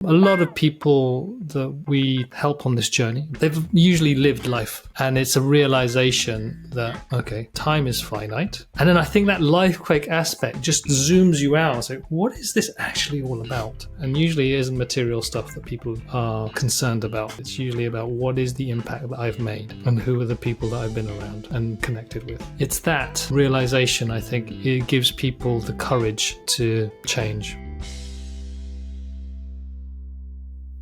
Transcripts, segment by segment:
A lot of people that we help on this journey, they've usually lived life, and it's a realization that, okay, time is finite. And then I think that life quake aspect just zooms you out and say, what is this actually all about? And usually it isn't material stuff that people are concerned about. It's usually about what is the impact that I've made and who are the people that I've been around and connected with. It's that realization, I think, it gives people the courage to change.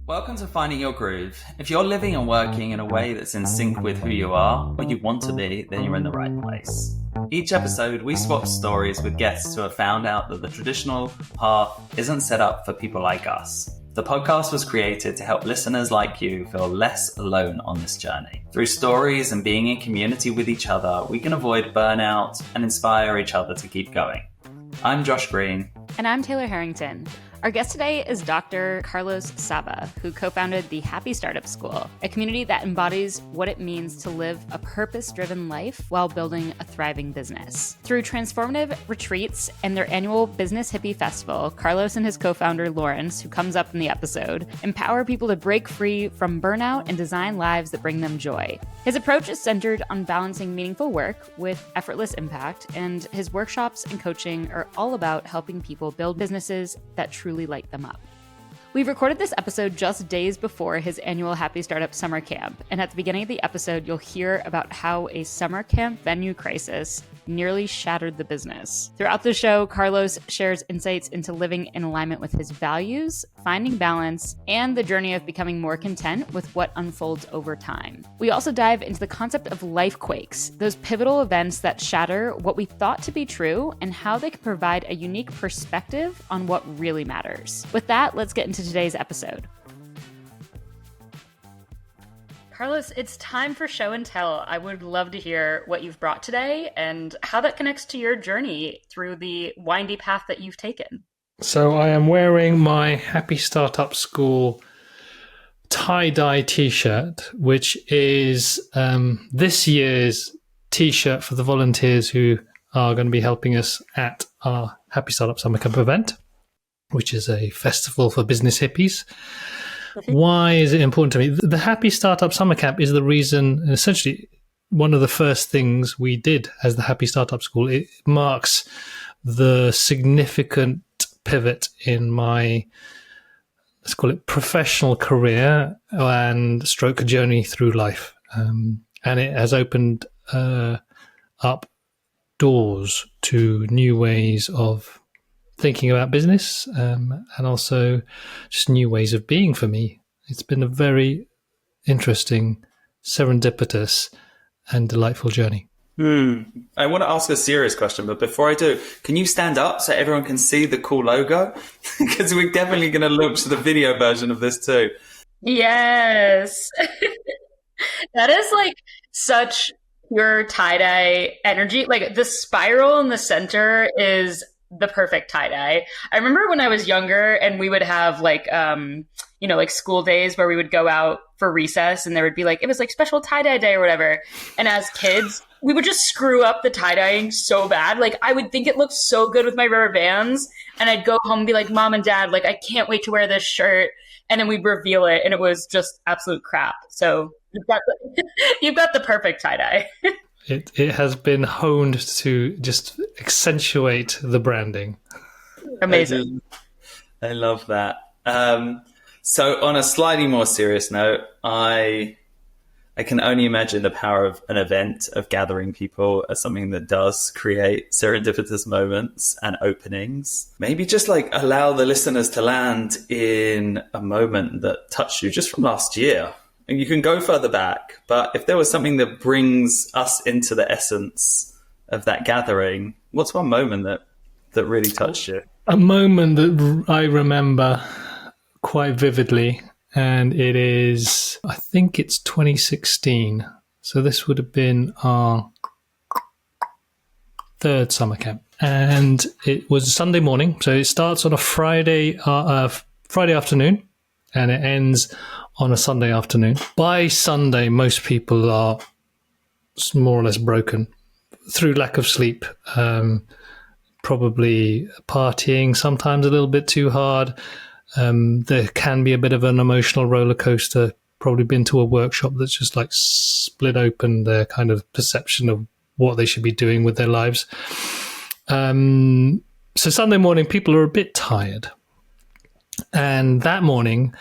Welcome to Finding Your Groove. If you're living and working in a way that's in sync with who you are, or you want to be, then you're in the right place. Each episode, we swap stories with guests who have found out that the traditional path isn't set up for people like us. The podcast was created to help listeners like you feel less alone on this journey. Through stories and being in community with each other, we can avoid burnout and inspire each other to keep going. I'm Josh Green. And I'm Taylor Harrington. Our guest today is Dr. Carlos Saba, who co-founded the Happy Startup School, a community that embodies what it means to live a purpose-driven life while building a thriving business. Through transformative retreats and their annual Business Hippy Festival, Carlos and his co-founder Laurence, who comes up in the episode, empower people to break free from burnout and design lives that bring them joy. His approach is centered on balancing meaningful work with effortless impact, and his workshops and coaching are all about helping people build businesses that truly light them up. We've recorded this episode just days before his annual Happy Startup Summer Camp, and at the beginning of the episode, you'll hear about how a summer camp venue crisis nearly shattered the business. Throughout the show, Carlos shares insights into living in alignment with his values, finding balance, and the journey of becoming more content with what unfolds over time. We also dive into the concept of life quakes, those pivotal events that shatter what we thought to be true and how they can provide a unique perspective on what really matters. With that, let's get into today's episode. Carlos, it's time for show and tell. I would love to hear what you've brought today and how that connects to your journey through the windy path that you've taken. So I am wearing my Happy Startup School tie-dye t-shirt, which is this year's t-shirt for the volunteers who are going to be helping us at our Happy Startup Summer Camp event, which is a festival for business hippies. Why is it important to me? The Happy Startup Summer Camp is the reason, essentially one of the first things we did as the Happy Startup School. It marks the significant pivot in my, let's call it, professional career and stroke journey through life. And it has opened up doors to new ways of thinking about business and also just new ways of being for me. It's been a very interesting, serendipitous and delightful journey. I want to ask a serious question, but before I do, can you stand up so everyone can see the cool logo? Because we're definitely going to launch the video version of this too. Yes. That is like such pure tie-dye energy. Like the spiral in the center is the perfect tie-dye. I remember when I was younger and we would have like, like school days where we would go out for recess and there would be like, it was like special tie-dye day or whatever. And as kids, we would just screw up the tie-dyeing so bad. Like I would think it looked so good with my rubber bands and I'd go home and be like, Mom and Dad, like, I can't wait to wear this shirt. And then we'd reveal it and it was just absolute crap. So you've got the perfect tie-dye. It has been honed to just accentuate the branding. Amazing. I love that. So on a slightly more serious note, I can only imagine the power of an event, of gathering people, as something that does create serendipitous moments and openings. Maybe just like allow the listeners to land in a moment that touched you just from last year. And you can go further back, but if there was something that brings us into the essence of that gathering, what's one moment that really touched you? A moment that I remember quite vividly, and it is, I think it's 2016. So this would have been our third summer camp. And it was Sunday morning. So it starts on a Friday afternoon and it ends on a Sunday afternoon. By Sunday, most people are more or less broken through lack of sleep, probably partying sometimes a little bit too hard, There can be a bit of an emotional roller coaster. Probably been to a workshop that's just like split open their kind of perception of what they should be doing with their lives. So Sunday morning, people are a bit tired. And that morning,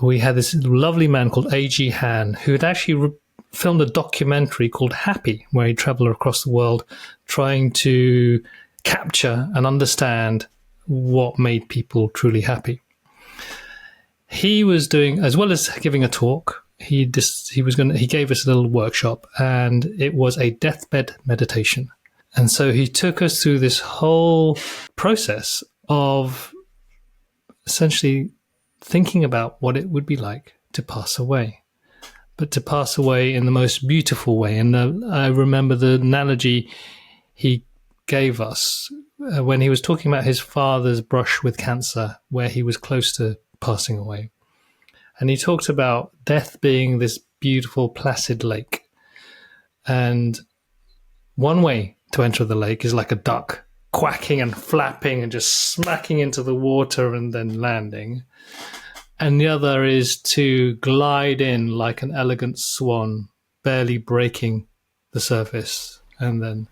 we had this lovely man called A.G. Han, who had actually filmed a documentary called Happy, where he traveled across the world trying to capture and understand what made people truly happy. He was doing, as well as giving a talk, he gave us a little workshop, and it was a deathbed meditation. And so he took us through this whole process of essentially thinking about what it would be like to pass away, but to pass away in the most beautiful way. And I remember the analogy he gave us when he was talking about his father's brush with cancer, where he was close to passing away. And he talked about death being this beautiful, placid lake. And one way to enter the lake is like a duck, quacking and flapping and just smacking into the water and then landing. And the other is to glide in like an elegant swan, barely breaking the surface and then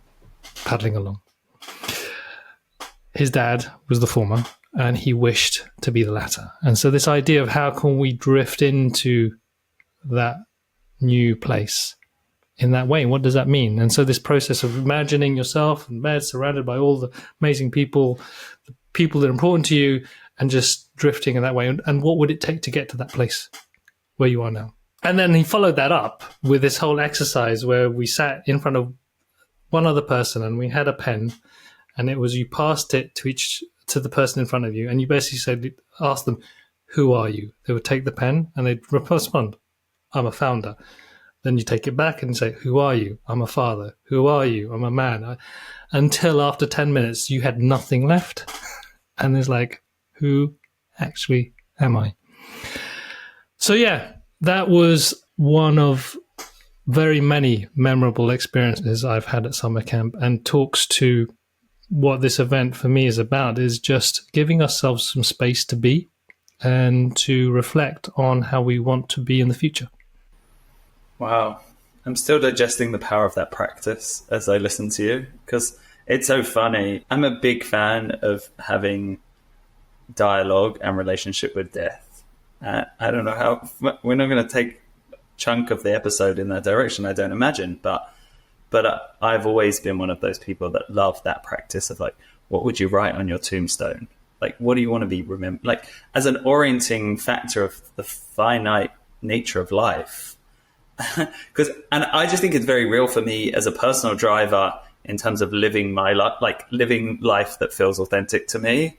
paddling along. His dad was the former, and he wished to be the latter. And so this idea of how can we drift into that new place in that way, what does that mean? And so this process of imagining yourself in bed, surrounded by all the amazing people, the people that are important to you, and just drifting in that way. And what would it take to get to that place where you are now? And then he followed that up with this whole exercise where we sat in front of one other person and we had a pen, and it was you passed it to the person in front of you, and you basically asked them, who are you? They would take the pen and they'd respond, I'm a founder. Then you take it back and say, who are you? I'm a father. Who are you? I'm a man. Until after 10 minutes, you had nothing left. And there's like, who actually am I? So yeah, that was one of very many memorable experiences I've had at summer camp, and talks to what this event for me is about, is just giving ourselves some space to be and to reflect on how we want to be in the future. Wow. I'm still digesting the power of that practice as I listen to you, because it's so funny. I'm a big fan of having dialogue and relationship with death. I don't know how, we're not going to take a chunk of the episode in that direction, I don't imagine, but I've always been one of those people that love that practice of like, what would you write on your tombstone? Like, what do you want to be remembered? Like, as an orienting factor of the finite nature of life. And I just think it's very real for me as a personal driver in terms of living my life, like living life that feels authentic to me,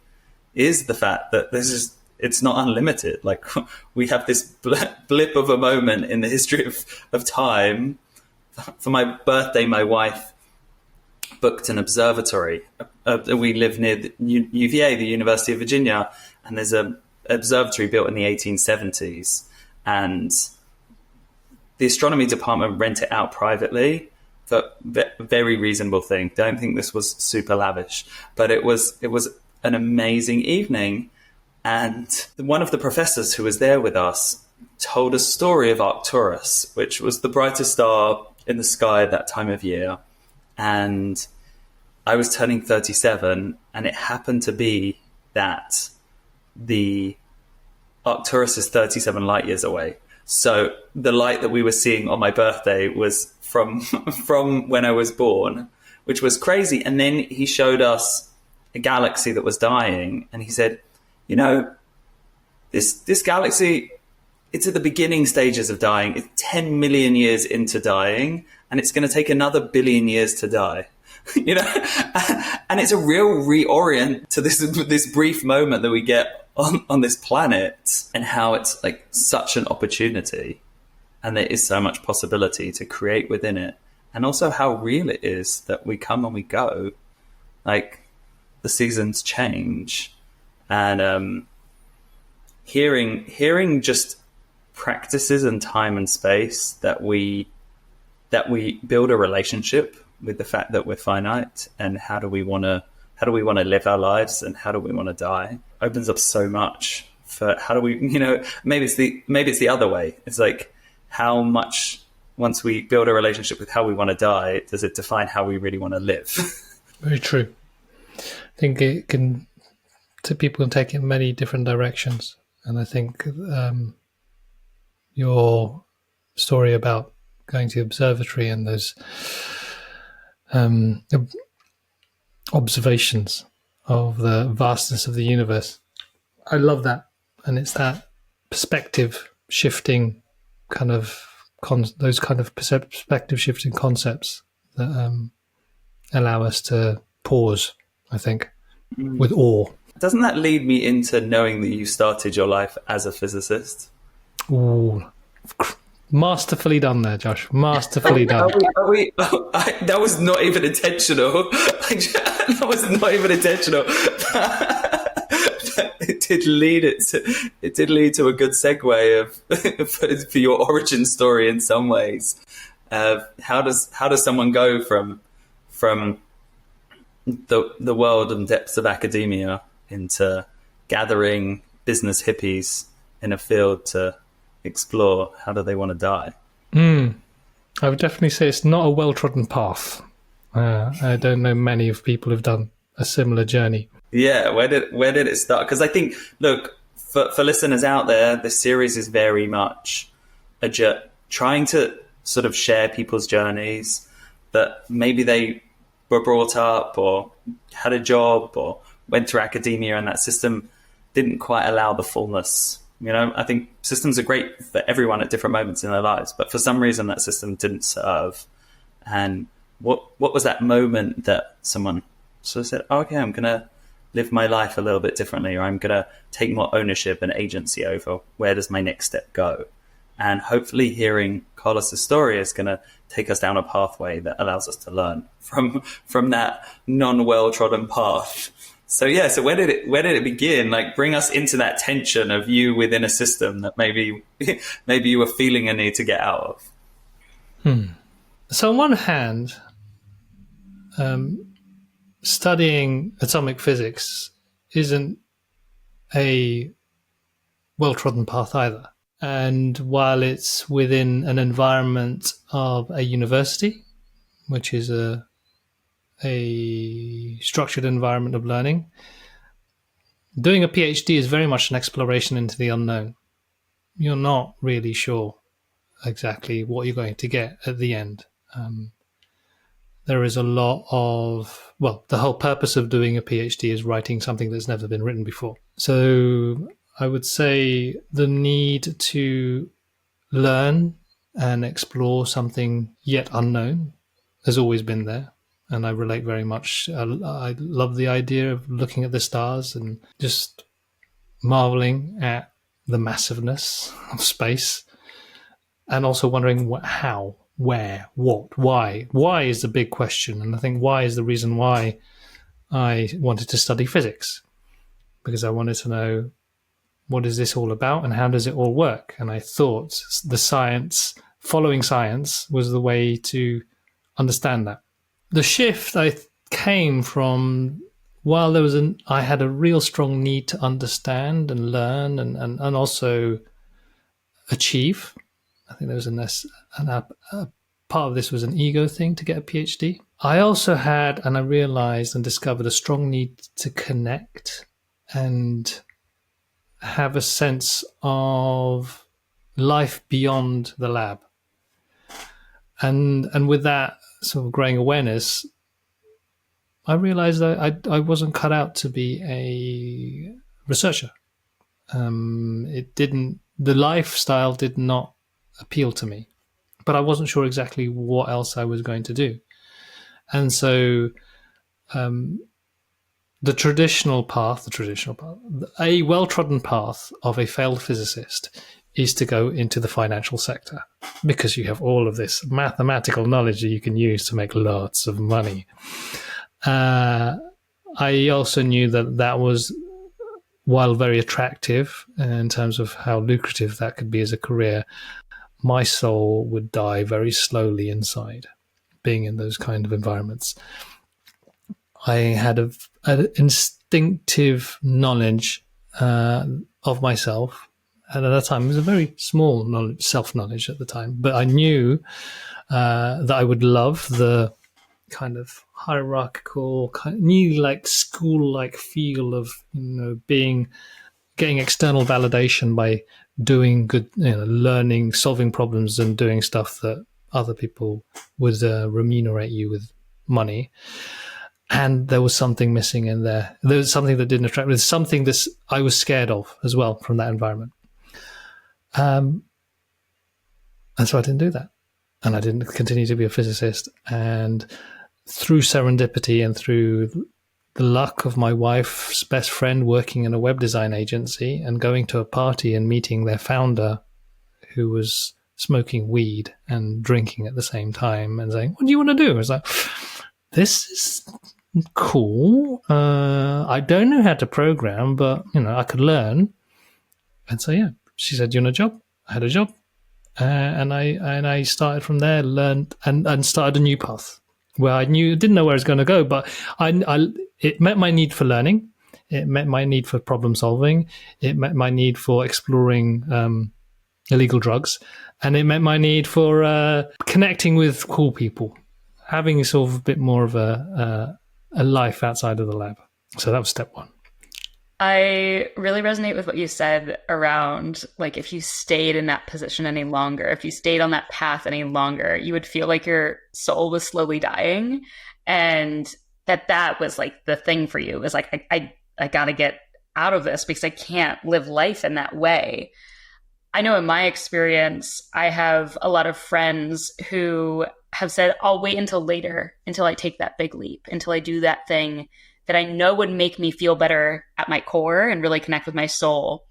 is the fact that it's not unlimited. Like, we have this blip of a moment in the history of time. For my birthday, my wife booked an observatory. We live near the UVA, the University of Virginia, and there's an observatory built in the 1870s. And the astronomy department rent it out privately for a very reasonable thing. Don't think this was super lavish, but it was an amazing evening. And one of the professors who was there with us told a story of Arcturus, which was the brightest star in the sky at that time of year. And I was turning 37, and it happened to be that the Arcturus is 37 light years away. So the light that we were seeing on my birthday was from when I was born, which was crazy. And then he showed us a galaxy that was dying, and he said, you know, this galaxy, it's at the beginning stages of dying. It's 10 million years into dying, and it's going to take another billion years to die. You know, and it's a real reorient to this brief moment that we get on this planet, and how it's like such an opportunity, and there is so much possibility to create within it, and also how real it is that we come and we go, like the seasons change, and hearing just practices and time and space that we build a relationship with the fact that we're finite, and how do we want to live our lives, and how do we want to die, opens up so much for how do we, maybe it's the other way. It's like, how much, once we build a relationship with how we want to die, does it define how we really want to live? Very true. I think people can take it in many different directions. And I think your story about going to the observatory and those observations of the vastness of the universe, I love that. And it's that perspective shifting kind of those kind of perspective shifting concepts that allow us to pause, I think, with awe. Doesn't that lead me into knowing that you started your life as a physicist? Ooh, masterfully done there, Josh. Masterfully done. That was not even intentional. That was not even intentional. It did lead to a good segue for your origin story in some ways. How does someone go from the world and depths of academia into gathering business hippies in a field to explore how do they want to die? I would definitely say it's not a well-trodden path. I don't know many of people who've done a similar journey. Yeah, where did it start? Because I think, look, for listeners out there, this series is very much trying to sort of share people's journeys that maybe they were brought up or had a job or went through academia and that system didn't quite allow the fullness. I think systems are great for everyone at different moments in their lives, but for some reason that system didn't serve. And what was that moment that someone sort of said, oh, okay, I'm going to live my life a little bit differently, or I'm going to take more ownership and agency over where does my next step go? And hopefully hearing Carlos's story is going to take us down a pathway that allows us to learn from that non-well-trodden path. So where did it begin? Like, bring us into that tension of you within a system that maybe you were feeling a need to get out of. So on one hand, studying atomic physics isn't a well-trodden path either. And while it's within an environment of a university, which is a structured environment of learning, doing a PhD is very much an exploration into the unknown. You're not really sure exactly what you're going to get at the end. There is a lot of, the whole purpose of doing a PhD is writing something that's never been written before. So I would say the need to learn and explore something yet unknown has always been there. And I relate very much. I love the idea of looking at the stars and just marveling at the massiveness of space, and also wondering how, where, what, why. Why is the big question. And I think why is the reason why I wanted to study physics, because I wanted to know, what is this all about and how does it all work? And I thought following science was the way to understand that. The shift came from, while I had a real strong need to understand and learn and also achieve. I think there was a part of this was an ego thing to get a PhD. I also had, and I realized and discovered, a strong need to connect and have a sense of life beyond the lab. And with that sort of growing awareness, I realized that I wasn't cut out to be a researcher. The lifestyle did not appeal to me, but I wasn't sure exactly what else I was going to do. And so the traditional path, a well-trodden path of a failed physicist is to go into the financial sector, because you have all of this mathematical knowledge that you can use to make lots of money. I also knew that was, while very attractive in terms of how lucrative that could be as a career, my soul would die very slowly inside, being in those kind of environments. I had an instinctive knowledge of myself. And at that time, it was a very small knowledge, self-knowledge at the time. But I knew that I would love the kind of hierarchical, new like school-like feel of, getting external validation by doing good, learning, solving problems, and doing stuff that other people would remunerate you with money. And there was something missing in there. There was something that didn't attract me. There's something that I was scared of as well from that environment. And so I didn't do that. And I didn't continue to be a physicist. And through serendipity and through the luck of my wife's best friend working in a web design agency and going to a party and meeting their founder, who was smoking weed and drinking at the same time, and saying, "What do you want to do?" I was like, "This is cool. I don't know how to program, but I could learn." And so she said, "You want a job?" I had a job, and I started from there, learned and started a new path where I didn't know where I was going to go, but it met my need for learning, it met my need for problem solving, it met my need for exploring illegal drugs, and it met my need for connecting with cool people, having sort of a bit more of a life outside of the lab. So that was step one. I really resonate with what you said around, like, if you stayed in that position any longer, if you stayed on that path any longer, you would feel like your soul was slowly dying, and that was like the thing for you. It was like, I got to get out of this because I can't live life in that way. I know in my experience, I have a lot of friends who have said, I'll wait until later, until I take that big leap, until I do that thing that I know would make me feel better at my core and really connect with my soul,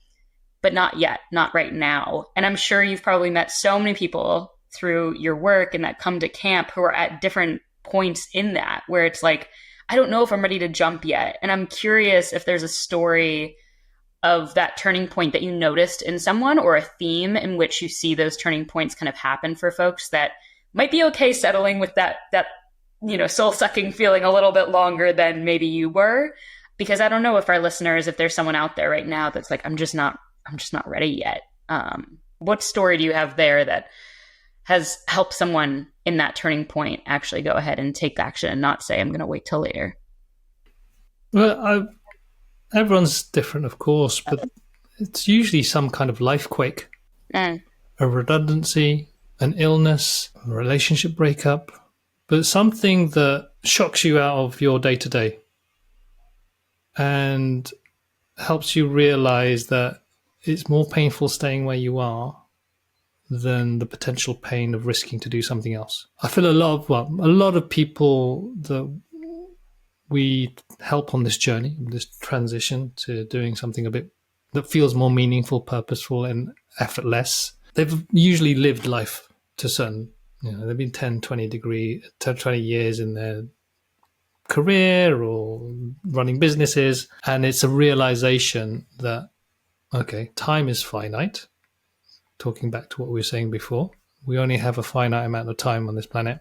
but not yet, not right now. And I'm sure you've probably met so many people through your work and that come to camp who are at different points in that, where it's like, I don't know if I'm ready to jump yet. And I'm curious if there's a story of that turning point that you noticed in someone, or a theme in which you see those turning points kind of happen for folks that might be okay settling with that soul-sucking feeling a little bit longer than maybe you were. Because I don't know if our listeners, if there's someone out there right now that's like, I'm just not ready yet. What story do you have there that has helped someone in that turning point actually go ahead and take action and not say, I'm going to wait till later? Well, everyone's different, of course, but it's usually some kind of life quake, a redundancy, an illness, a relationship breakup, but something that shocks you out of your day-to-day and helps you realize that it's more painful staying where you are than the potential pain of risking to do something else. I feel a lot of people that we help on this journey, this transition to doing something a bit that feels more meaningful, purposeful, and effortless, they've usually lived life to certain, they've been 20 years in their career or running businesses. And it's a realization that, okay, time is finite. Talking back to what we were saying before, we only have a finite amount of time on this planet.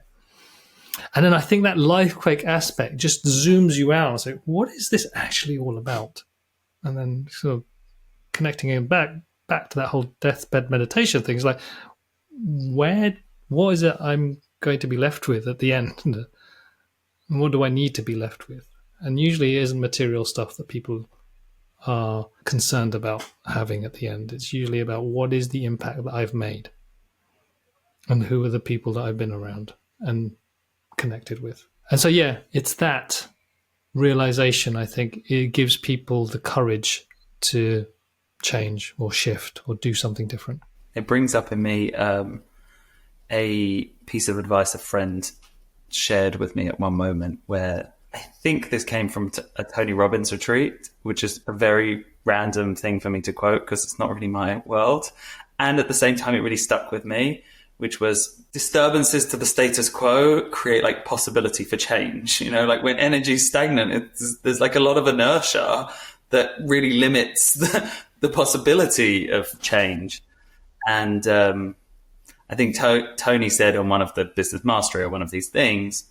And then I think that lifequake aspect just zooms you out and say, what is this actually all about? And then sort of connecting it back to that whole deathbed meditation thing. It's like, what is it I'm going to be left with at the end? And what do I need to be left with? And usually it isn't material stuff that people are concerned about having at the end. It's usually about what is the impact that I've made and who are the people that I've been around and connected with. And so, it's that realization, I think, it gives people the courage to change or shift or do something different. It brings up in me a piece of advice a friend shared with me at one moment, where I think this came from a Tony Robbins retreat, which is a very random thing for me to quote because it's not really my world. And at the same time, it really stuck with me, which was, disturbances to the status quo create like possibility for change. Like when energy's stagnant, there's like a lot of inertia that really limits the possibility of change. And I think Tony said on one of the Business Mastery or one of these things,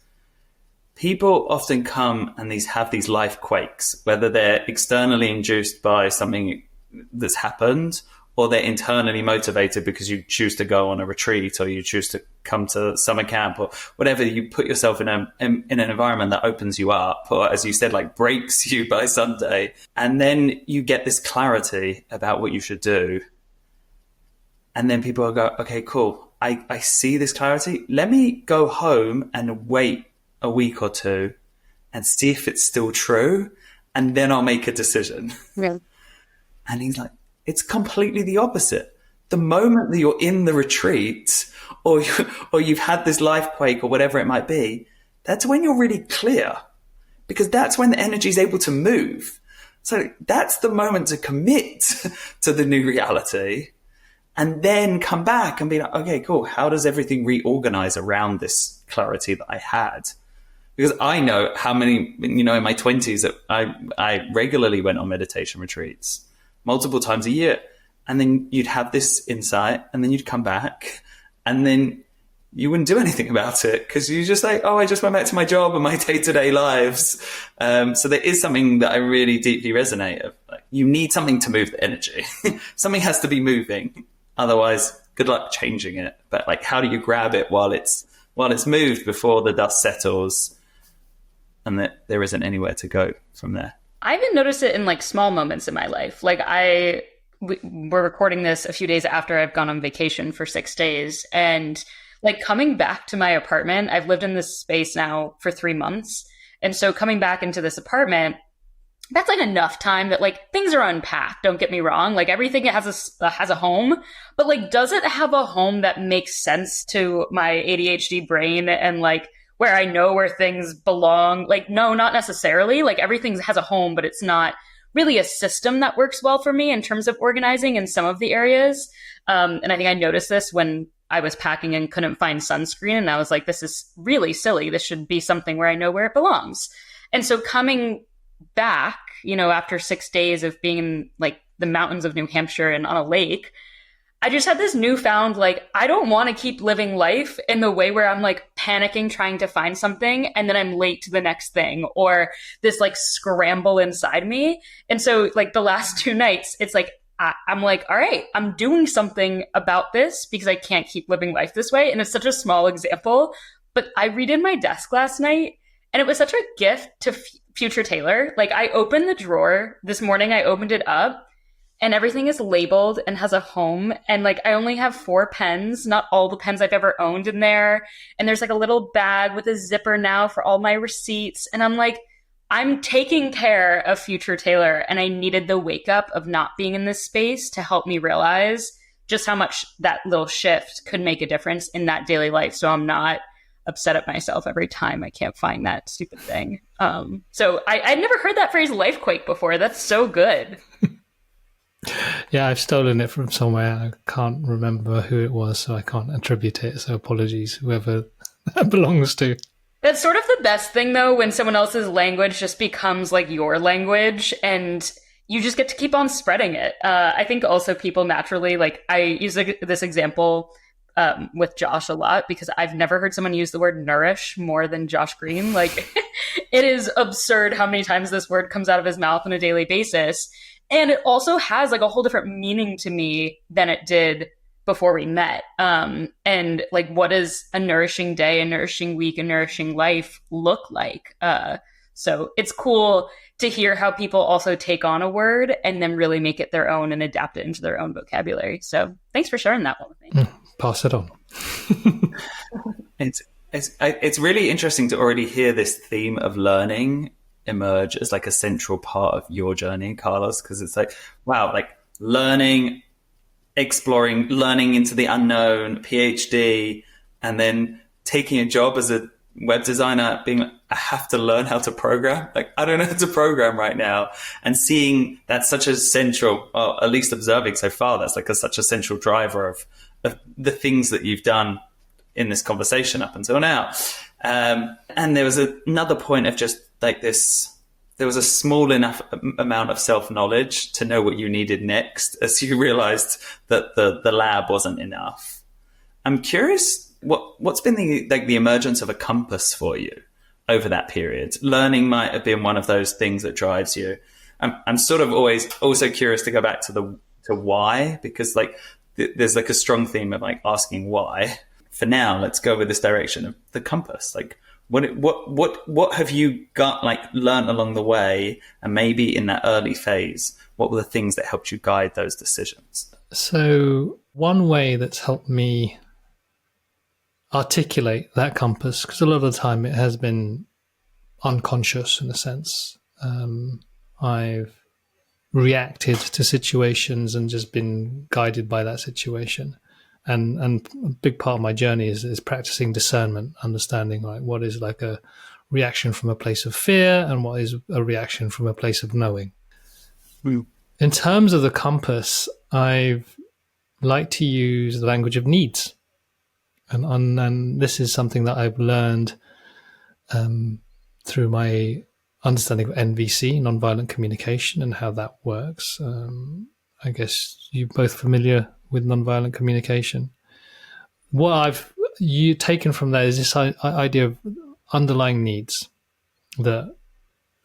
people often come and have these life quakes, whether they're externally induced by something that's happened, or they're internally motivated because you choose to go on a retreat or you choose to come to summer camp or whatever. You put yourself in an environment that opens you up, or as you said, like breaks you by Sunday. And then you get this clarity about what you should do. And then people will go, okay, cool. I see this clarity. Let me go home and wait a week or two and see if it's still true. And then I'll make a decision. Yeah. And he's like, it's completely the opposite. The moment that you're in the retreat or you've had this life quake or whatever it might be, that's when you're really clear, because that's when the energy is able to move. So that's the moment to commit to the new reality and then come back and be like, okay, cool. How does everything reorganize around this clarity that I had? Because I know how many, in my 20s that I regularly went on meditation retreats multiple times a year. And then you'd have this insight and then you'd come back and then you wouldn't do anything about it because you just like, oh, I just went back to my job and my day-to-day lives. So there is something that I really deeply resonate of. Like, you need something to move the energy. Something has to be moving. Otherwise, good luck changing it. But like, how do you grab it while it's moved before the dust settles and that there isn't anywhere to go from there? I even noticed it in like small moments in my life. Like we're recording this a few days after I've gone on vacation for 6 days, and like coming back to my apartment, I've lived in this space now for 3 months. And so coming back into this apartment, that's like enough time that like things are unpacked. Don't get me wrong. Like everything has a home, but like, does it have a home that makes sense to my ADHD brain and like where I know where things belong? Like, no, not necessarily. Like everything has a home, but it's not really a system that works well for me in terms of organizing in some of the areas. And I think I noticed this when I was packing and couldn't find sunscreen. And I was like, this is really silly. This should be something where I know where it belongs. And so coming back, after 6 days of being in like the mountains of New Hampshire and on a lake, I just had this newfound, like, I don't want to keep living life in the way where I'm like panicking, trying to find something, and then I'm late to the next thing, or this like scramble inside me. And so like the last 2 nights, it's like, I'm like, all right, I'm doing something about this because I can't keep living life this way. And it's such a small example, but I redid my desk last night and it was such a gift to future Taylor. Like I opened the drawer this morning, I opened it up and everything is labeled and has a home. And like, I only have 4 pens, not all the pens I've ever owned in there. And there's like a little bag with a zipper now for all my receipts. And I'm like, I'm taking care of future Taylor. And I needed the wake up of not being in this space to help me realize just how much that little shift could make a difference in that daily life. So I'm not upset at myself every time I can't find that stupid thing. So I'd never heard that phrase lifequake before. That's so good. Yeah, I've stolen it from somewhere. I can't remember who it was, so I can't attribute it. So apologies, whoever that belongs to. That's sort of the best thing, though, when someone else's language just becomes like your language and you just get to keep on spreading it. I think also people naturally, like I use this example with Josh a lot because I've never heard someone use the word nourish more than Josh Green. Like it is absurd how many times this word comes out of his mouth on a daily basis. And it also has like a whole different meaning to me than it did before we met. And like, what does a nourishing day, a nourishing week, a nourishing life look like? So it's cool to hear how people also take on a word and then really make it their own and adapt it into their own vocabulary. So thanks for sharing that one with me. Pass it on. It's really interesting to already hear this theme of learning emerge as like a central part of your journey, Carlos, because it's like, wow, like learning, exploring, learning into the unknown, PhD, and then taking a job as a web designer, being like, I have to learn how to program. Like, I don't know how to program right now. And seeing that's such a central, or at least observing so far, that's like such a central driver of the things that you've done in this conversation up until now. And there was another point of just like this, there was a small enough amount of self-knowledge to know what you needed next as you realized that the lab wasn't enough. I'm curious, what's been the emergence of a compass for you over that period? Learning might have been one of those things that drives you. I'm sort of always also curious to go back to why, because like there's like a strong theme of like asking why. For now, let's go with this direction of the compass. Like what have you got like learned along the way, and maybe in that early phase, what were the things that helped you guide those decisions? So one way that's helped me articulate that compass, because a lot of the time it has been unconscious in a sense. I've reacted to situations and just been guided by that situation. And a big part of my journey is practicing discernment, understanding like what is like a reaction from a place of fear and what is a reaction from a place of knowing. Mm. In terms of the compass, I've liked to use the language of needs. And this is something that I've learned through my understanding of NVC, nonviolent communication, and how that works. I guess you're both familiar with nonviolent communication. What I've taken from that is this idea of underlying needs that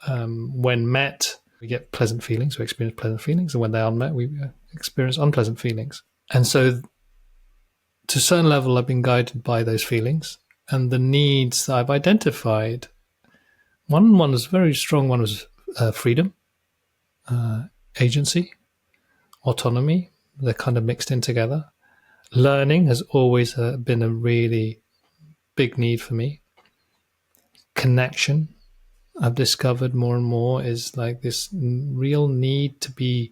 when met, we get pleasant feelings, we experience pleasant feelings, and when they are unmet, we experience unpleasant feelings. And so to a certain level, I've been guided by those feelings and the needs that I've identified. One was very strong. One was freedom, agency, autonomy. They're kind of mixed in together. Learning has always been a really big need for me. Connection, I've discovered more and more, is like this real need to be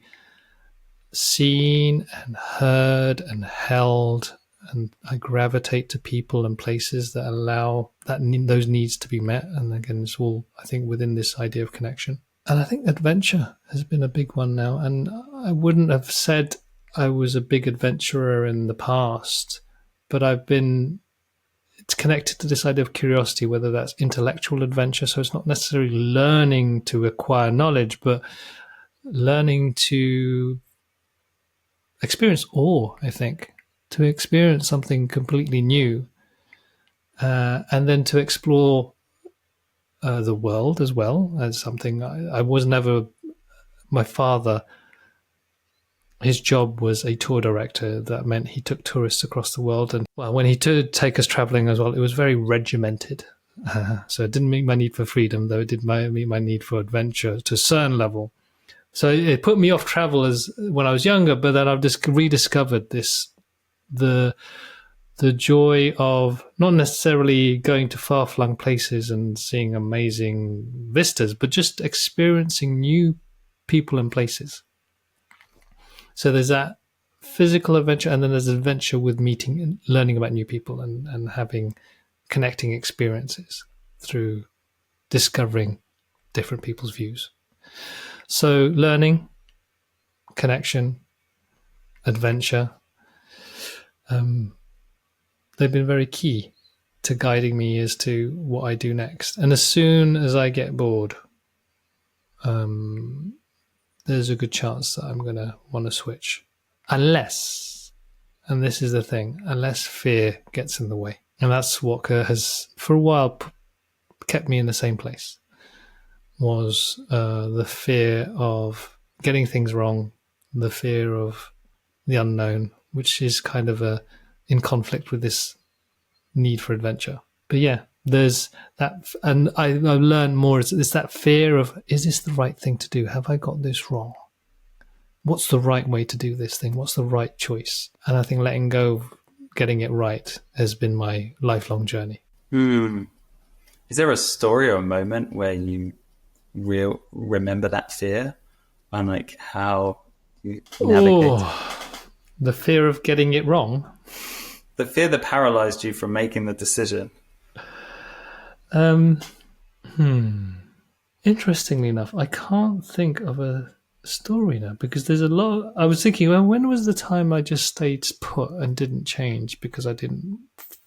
seen and heard and held. And I gravitate to people and places that allow those needs to be met. And again, it's all, I think, within this idea of connection. And I think adventure has been a big one now. And I wouldn't have said I was a big adventurer in the past, but it's connected to this idea of curiosity, whether that's intellectual adventure. So it's not necessarily learning to acquire knowledge, but learning to experience awe, I think, to experience something completely new, and then to explore the world as well as something. I was never, my father, his job was a tour director. That meant he took tourists across the world. And well, when he did take us traveling as well, it was very regimented. So it didn't meet my need for freedom, though it did meet my need for adventure to a certain level. So it put me off travel as when I was younger, but then I've just rediscovered the joy of not necessarily going to far-flung places and seeing amazing vistas, but just experiencing new people and places. So there's that physical adventure, and then there's adventure with meeting and learning about new people and having connecting experiences through discovering different people's views. So learning, connection, adventure, they've been very key to guiding me as to what I do next. And as soon as I get bored, there's a good chance that I'm going to want to switch. Unless, and this is the thing, unless fear gets in the way. And that's what has, for a while, kept me in the same place, was the fear of getting things wrong, the fear of the unknown, which is kind of in conflict with this need for adventure. But yeah, there's that, and I've learned more. It's that fear of, is this the right thing to do? Have I got this wrong? What's the right way to do this thing? What's the right choice? And I think letting go of getting it right has been my lifelong journey. Is there a story or a moment where you remember that fear and like how you navigated? The fear of getting it wrong? The fear that paralyzed you from making the decision? Interestingly enough, I can't think of a story now, because there's a lot. I was thinking, well, when was the time I just stayed put and didn't change because I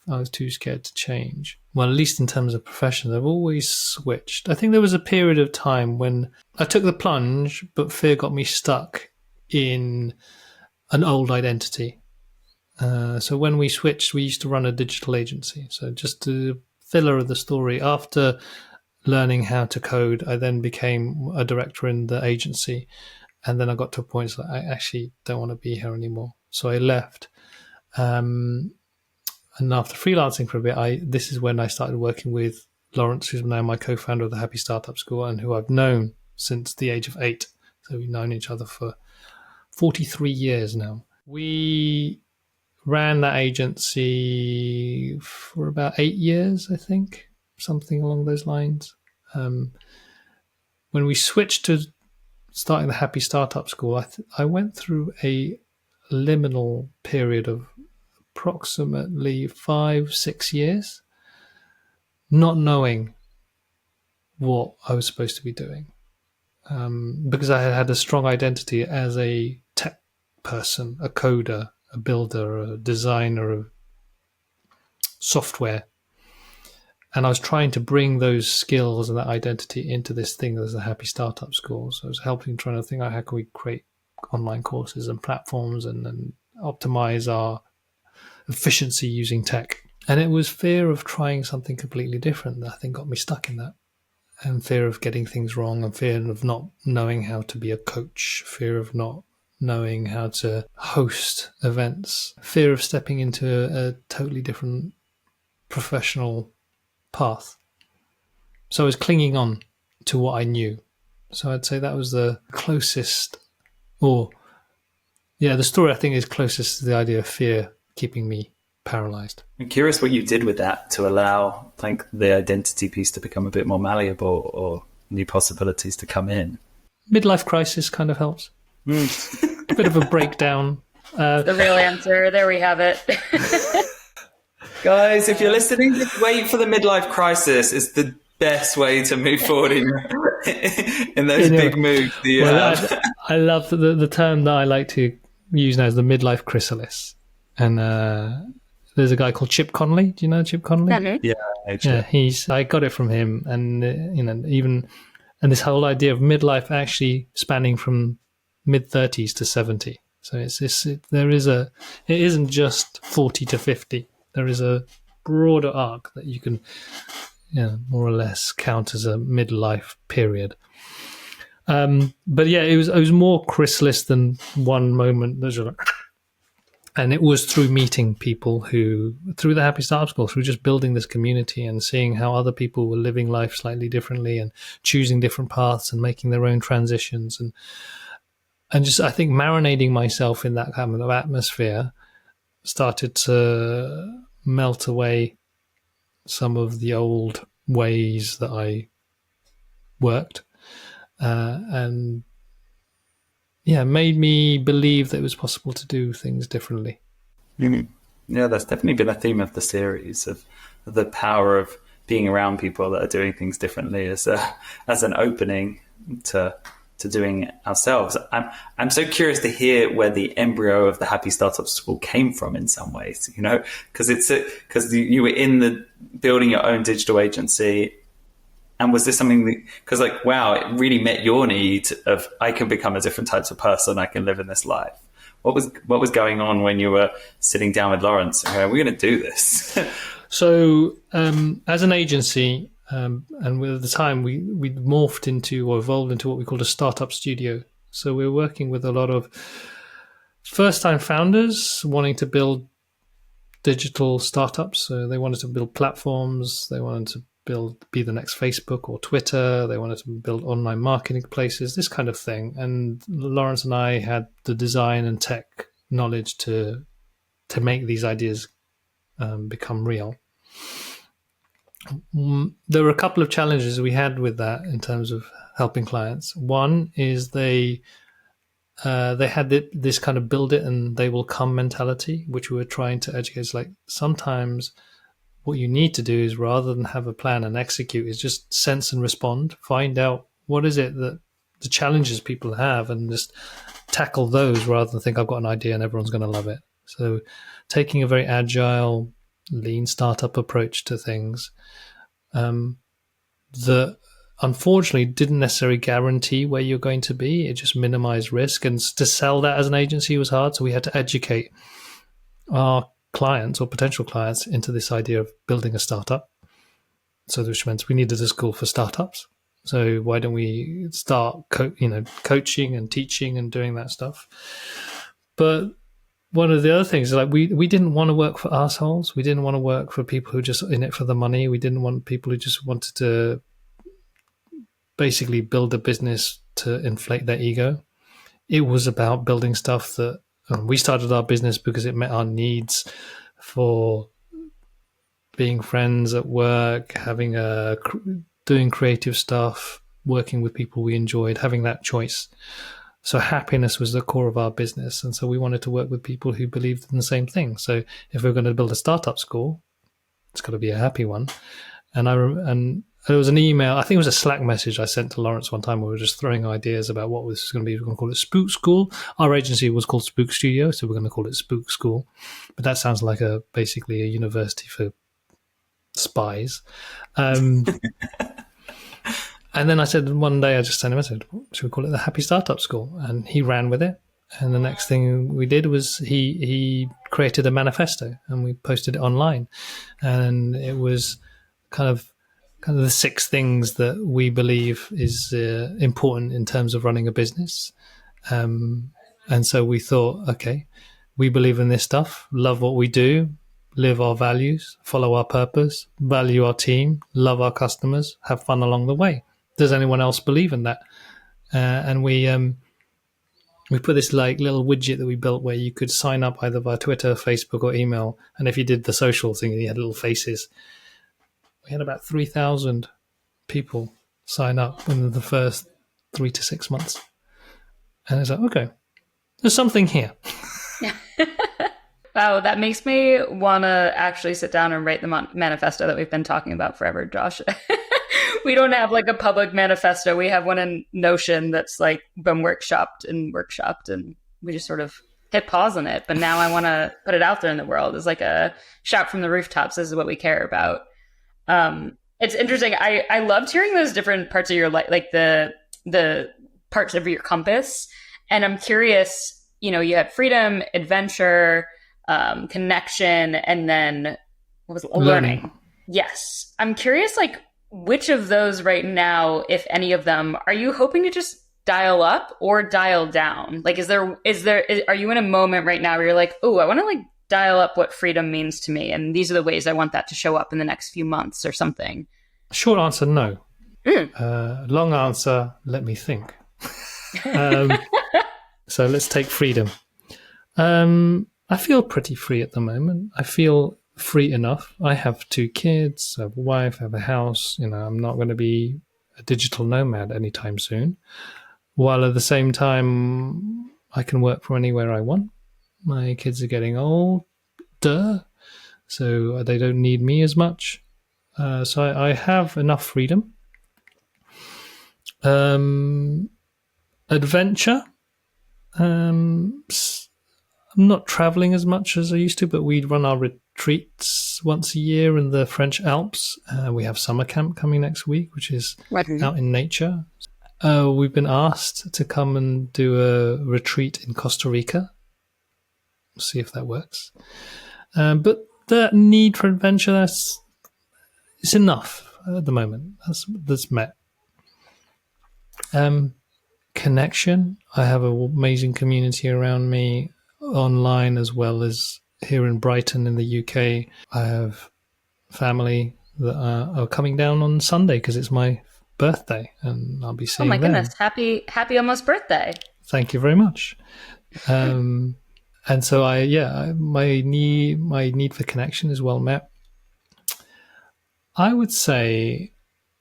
was too scared to change? Well, at least in terms of professions, I've always switched. I think there was a period of time when I took the plunge, but fear got me stuck in an old identity. So when we switched, we used to run a digital agency. So just to filler of the story, after learning how to code, I then became a director in the agency. And then I got to a point that I actually don't want to be here anymore. So I left. And after freelancing for a bit, this is when I started working with Laurence, who's now my co-founder of the Happy Startup School and who I've known since the age of 8. So we've known each other for 43 years now. We ran that agency for about 8 years, I think, something along those lines. When we switched to starting the Happy Startup School, I went through a liminal period of approximately 5-6 years, not knowing what I was supposed to be doing, because I had a strong identity as a tech person, a coder, a builder, a designer of software. And I was trying to bring those skills and that identity into this thing as a Happy Startup School. So I was trying to think, how can we create online courses and platforms and optimize our efficiency using tech. And it was fear of trying something completely different that I think got me stuck in that. And fear of getting things wrong, and fear of not knowing how to be a coach, fear of not knowing how to host events, fear of stepping into a totally different professional path. So I was clinging on to what I knew. So I'd say that was the closest, the story I think is closest to the idea of fear keeping me paralyzed. I'm curious what you did with that to allow the identity piece to become a bit more malleable or new possibilities to come in. Midlife crisis kind of helps. A bit of a breakdown. The real answer. There we have it. Guys, if you're listening, just wait for the midlife crisis. It's the best way to move forward in those big moves. I love the term that I like to use now is the midlife chrysalis. And there's a guy called Chip Conley. Do you know Chip Conley? Mm-hmm. Yeah, I got it from him. And and this whole idea of midlife actually spanning from mid-30s to 70. So it isn't just 40 to 50. There is a broader arc that you can, more or less count as a midlife period. But yeah, it was more chrysalis than one moment. And it was through meeting people through the Happy Startup School, through just building this community and seeing how other people were living life slightly differently and choosing different paths and making their own transitions. And just, I think, marinating myself in that kind of atmosphere started to melt away some of the old ways that I worked. And made me believe that it was possible to do things differently. Mm-hmm. Yeah, that's definitely been a theme of the series, of the power of being around people that are doing things differently as an opening to doing it ourselves. I'm so curious to hear where the embryo of the Happy Startup School came from in some ways, because you were in building your own digital agency. And was this something because wow, it really met your need of, I can become a different type of person, I can live in this life. What was going on when you were sitting down with Laurence and going, we're going to do this? So as an agency, and at the time we morphed into or evolved into what we called a startup studio. So we're working with a lot of first-time founders wanting to build digital startups. So they wanted to build platforms, they wanted to be the next Facebook or Twitter. They wanted to build online marketing places, this kind of thing. And Laurence and I had the design and tech knowledge to make these ideas become real. There were a couple of challenges we had with that in terms of helping clients. One is they had this kind of build it and they will come mentality, which we were trying to educate. It's like sometimes what you need to do is, rather than have a plan and execute, is just sense and respond, find out what is it that the challenges people have and just tackle those rather than think I've got an idea and everyone's going to love it. So taking a very agile, lean startup approach to things that unfortunately didn't necessarily guarantee where you're going to be. It just minimized risk. And to sell that as an agency was hard. So we had to educate our clients or potential clients into this idea of building a startup. So which meant we needed a school for startups. So why don't we start coaching and teaching and doing that stuff? But one of the other things is like we didn't want to work for assholes. We didn't want to work for people who are just in it for the money. We didn't want people who just wanted to basically build a business to inflate their ego. It was about building stuff that we started our business because it met our needs for being friends at work, doing creative stuff, working with people we enjoyed, having that choice. So happiness was the core of our business. And so we wanted to work with people who believed in the same thing. So if we're going to build a startup school, it's got to be a happy one. And there was an email, I think it was a Slack message I sent to Laurence one time where we were just throwing ideas about what was going to be. We're going to call it Spook School. Our agency was called Spook Studio, so we're going to call it Spook School. But that sounds like basically a university for spies. And then I said, one day I just sent him a message, should we call it the Happy Startup School? And he ran with it. And the next thing we did was he created a manifesto and we posted it online. And it was kind of the 6 things that we believe is important in terms of running a business. And so we thought, okay, we believe in this stuff, love what we do, live our values, follow our purpose, value our team, love our customers, have fun along the way. Does anyone else believe in that? And we put this like little widget that we built where you could sign up either via Twitter, Facebook, or email. And if you did the social thing, you had little faces. We had about 3,000 people sign up in the first 3 to 6 months. And it's like, okay, there's something here. Wow, that makes me want to actually sit down and write the manifesto that we've been talking about forever, Josh. We don't have like a public manifesto. We have one in Notion that's like been workshopped, and we just sort of hit pause on it. But now I want to put it out there in the world as like a shout from the rooftops. This is what we care about. It's interesting. I loved hearing those different parts of your life, like the parts of your compass. And I'm curious, you had freedom, adventure, connection, and then what was it? Learning. Yes. I'm curious, like, which of those right now, if any of them, are you hoping to just dial up or dial down? Like, are you in a moment right now where you're like, oh, I want to like dial up what freedom means to me, and these are the ways I want that to show up in the next few months or something? Short answer, no. Long answer, let me think. So let's take freedom. I feel pretty free at the moment. I feel free enough. I have 2 kids, I have a wife, I have a house. I'm not going to be a digital nomad anytime soon. While at the same time, I can work from anywhere I want. My kids are getting older, so they don't need me as much. So I have enough freedom. Adventure. I'm not traveling as much as I used to, but we run our retreats once a year in the French Alps. We have summer camp coming next week, which is out in nature. We've been asked to come and do a retreat in Costa Rica. We'll see if that works. But that need for adventure, it's enough at the moment. That's met. Connection. I have an amazing community around me, online as well as here in Brighton in the UK. I have family that are coming down on Sunday because it's my birthday, and I'll be seeing them. Oh my goodness! Happy almost birthday! Thank you very much. And so my need for connection is well met. I would say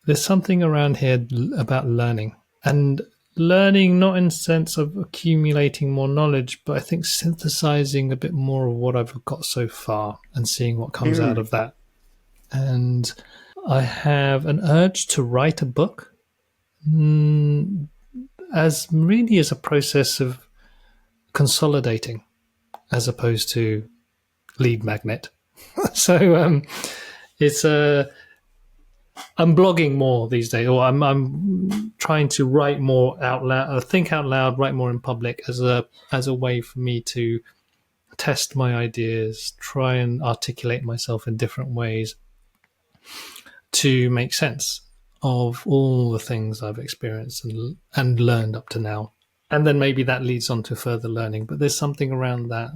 there's something around here about learning, and learning not in the sense of accumulating more knowledge, but I think synthesizing a bit more of what I've got so far and seeing what comes out of that. And I have an urge to write a book as a process of consolidating as opposed to lead magnet. So it's I'm blogging more these days, or I'm trying to write more out loud, think out loud, write more in public as a way for me to test my ideas, try and articulate myself in different ways, to make sense of all the things I've experienced and learned up to now. And then maybe that leads on to further learning. But there's something around that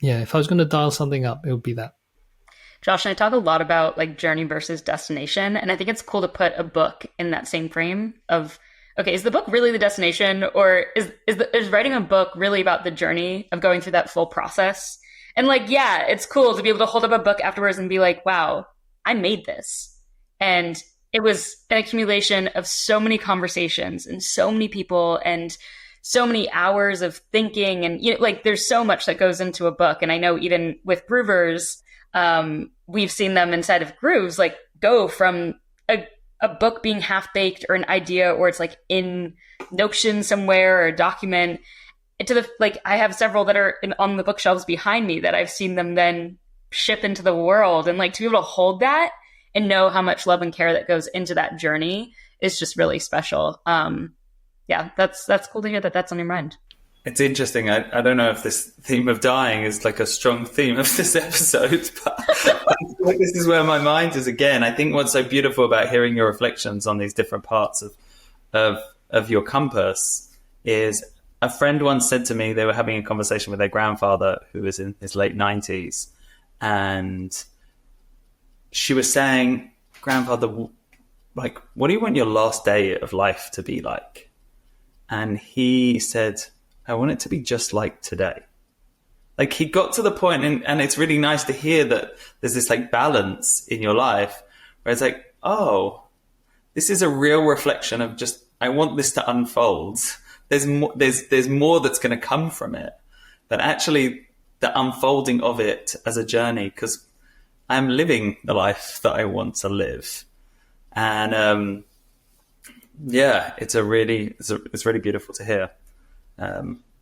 if I was going to dial something up, it would be that. Josh and I talk a lot about like journey versus destination. And I think it's cool to put a book in that same frame of, okay, is the book really the destination, or is writing a book really about the journey of going through that full process? And like, yeah, it's cool to be able to hold up a book afterwards and be like, wow, I made this. And it was an accumulation of so many conversations and so many people and so many hours of thinking. And, you know, like there's so much that goes into a book. And I know even with Groovers, we've seen them inside of Grooves, like go from a book being half baked or an idea, or it's like in Notion somewhere or a document, to the, like, I have several that are on the bookshelves behind me that I've seen them then ship into the world. And like to be able to hold that and know how much love and care that goes into that journey is just really special. Yeah, that's cool to hear that that's on your mind. It's interesting. I don't know if this theme of dying is like a strong theme of this episode, but I feel like this is where my mind is again. I think what's so beautiful about hearing your reflections on these different parts of your compass is, a friend once said to me, they were having a conversation with their grandfather who was in his late 90s, and she was saying, "Grandfather, like, what do you want your last day of life to be like?" And he said, "I want it to be just like today." Like he got to the point, and it's really nice to hear that there's this like balance in your life where it's like, oh, this is a real reflection of just, I want this to unfold. There's more that's going to come from it, but actually the unfolding of it as a journey, because I'm living the life that I want to live. And it's really beautiful to hear.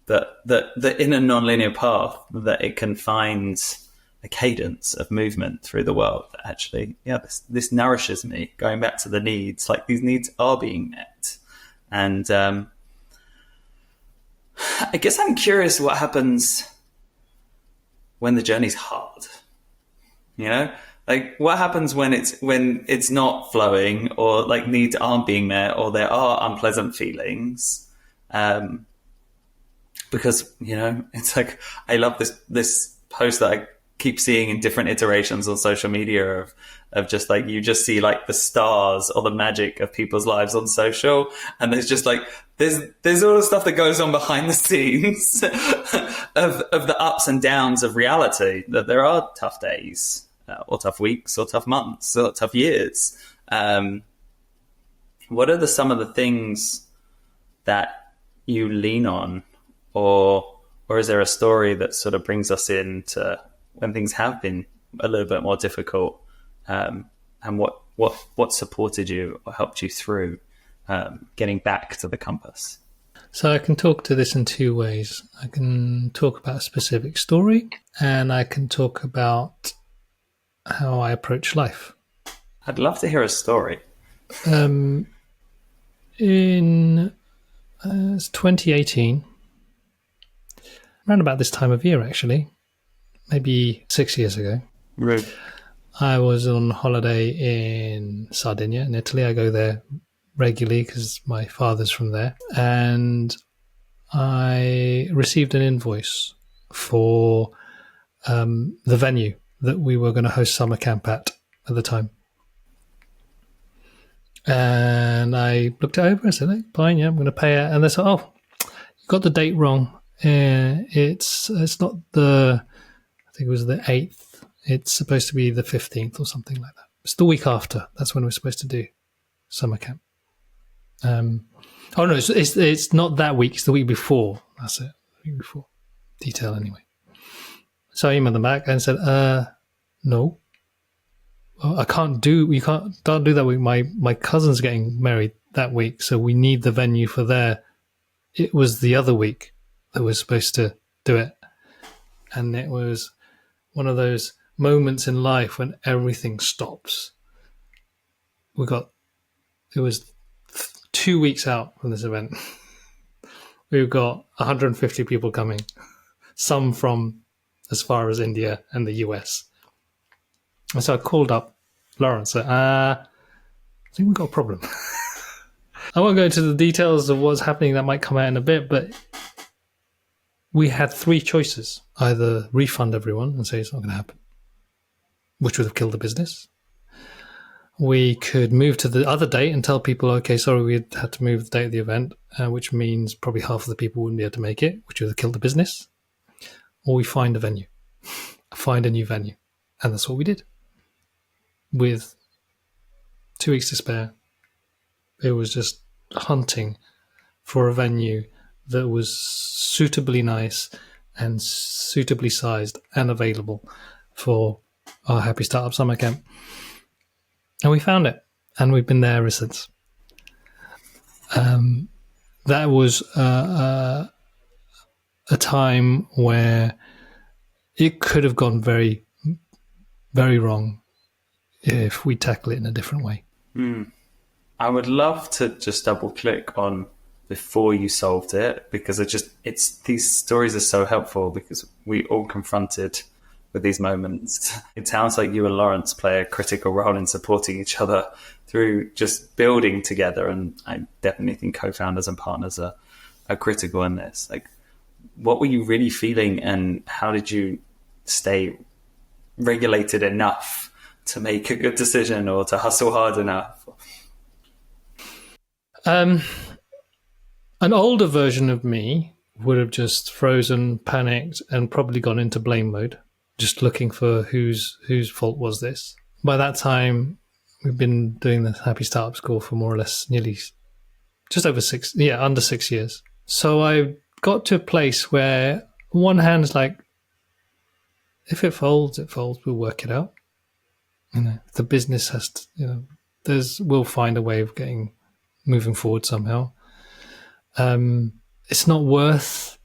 That in a non-linear path, that it can find a cadence of movement through the world. Actually, this nourishes me. Going back to the needs, like these needs are being met, and I guess I'm curious what happens when the journey's hard. You know, like what happens when it's not flowing, or like needs aren't being met, or there are unpleasant feelings. Because, you know, it's like, I love this post that I keep seeing in different iterations on social media of just like, you just see like the stars or the magic of people's lives on social. And there's just like, there's all the stuff that goes on behind the scenes of the ups and downs of reality, that there are tough days or tough weeks or tough months or tough years. What are some of the things that you lean on? Or is there a story that sort of brings us into when things have been a little bit more difficult, and what supported you or helped you through getting back to the compass? So I can talk to this in two ways. I can talk about a specific story, and I can talk about how I approach life. I'd love to hear a story. In 2018, around about this time of year, actually, maybe 6 years ago. Right. I was on holiday in Sardinia, in Italy. I go there regularly because my father's from there. And I received an invoice for the venue that we were going to host summer camp at the time. And I looked it over. I said, hey, fine, yeah, I'm going to pay it. And they said, oh, you got the date wrong. It's not I think it was the 8th. It's supposed to be the 15th or something like that. It's the week after. That's when we're supposed to do summer camp. No, it's not that week. It's the week before. That's it. The week before. Detail anyway. So I emailed them back and said, no. Well, you can't do that week. My cousin's getting married that week, so we need the venue for there. It was the other week that we're supposed to do it. And it was one of those moments in life when everything stops. It was 2 weeks out from this event. We've got 150 people coming, some from as far as India and the US. And so I called up Laurence, I think we've got a problem. I won't go into the details of what's happening. That might come out in a bit, but we had three choices. Either refund everyone and say it's not going to happen, which would have killed the business. We could move to the other date and tell people, okay, sorry, we had to move the date of the event, which means probably half of the people wouldn't be able to make it, which would have killed the business. Or we find a venue, find a new venue. And that's what we did. With 2 weeks to spare, it was just hunting for a venue that was suitably nice and suitably sized and available for our Happy Startup Summer Camp. And we found it, and we've been there ever since. That was a time where it could have gone very, very wrong if we tackle it in a different way. I would love to just double click on before you solved it, because it's these stories are so helpful, because we all confronted with these moments. It sounds like you and Laurence play a critical role in supporting each other through just building together. And I definitely think co-founders and partners are critical in this. Like, what were you really feeling, and how did you stay regulated enough to make a good decision or to hustle hard enough? An older version of me would have just frozen, panicked, and probably gone into blame mode, just looking for whose fault was this. By that time, we've been doing the Happy Startup School for more or less nearly just over under 6 years. So I got to a place where on one hand is like, if it folds, it folds, we'll work it out. If the business has to, we'll find a way of moving forward somehow. It's not worth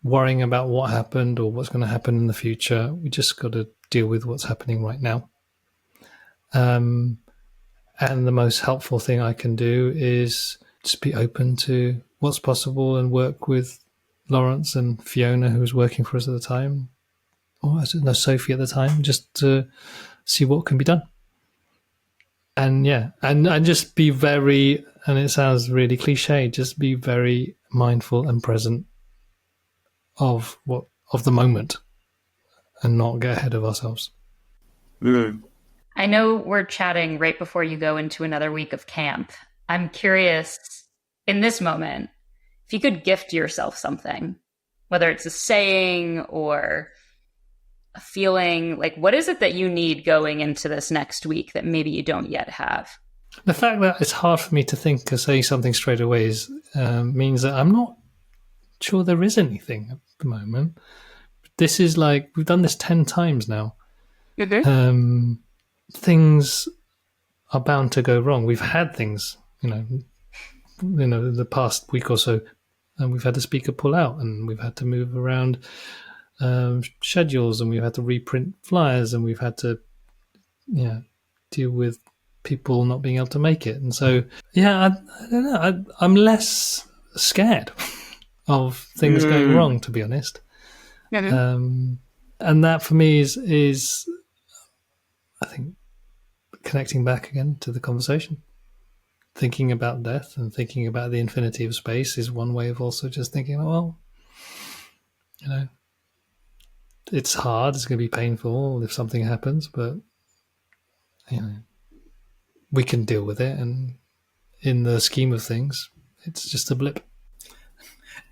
worrying about what happened or what's going to happen in the future. We just got to deal with what's happening right now. And the most helpful thing I can do is just be open to what's possible and work with Laurence and Fiona, who was working for us at the time, or Sophie at the time, just to see what can be done. And and just be very, and it sounds really cliche, just be very mindful and present of the moment and not get ahead of ourselves. I know we're chatting right before you go into another week of camp. I'm curious, in this moment, if you could gift yourself something, whether it's a saying or a feeling, like what is it that you need going into this next week that maybe you don't yet have? The fact that it's hard for me to think or say something straight away means that I'm not sure there is anything at the moment. This is like, we've done this 10 times now. Things are bound to go wrong. We've had things, in the past week or so, and we've had the speaker pull out, and we've had to move around schedules, and we've had to reprint flyers, and we've had to deal with people not being able to make it. And so I don't know, I'm less scared of things going wrong, to be honest. And that for me is I think connecting back again to the conversation. Thinking about death and thinking about the infinity of space is one way of also just thinking, well, it's hard, it's going to be painful if something happens, but we can deal with it, and in the scheme of things, it's just a blip.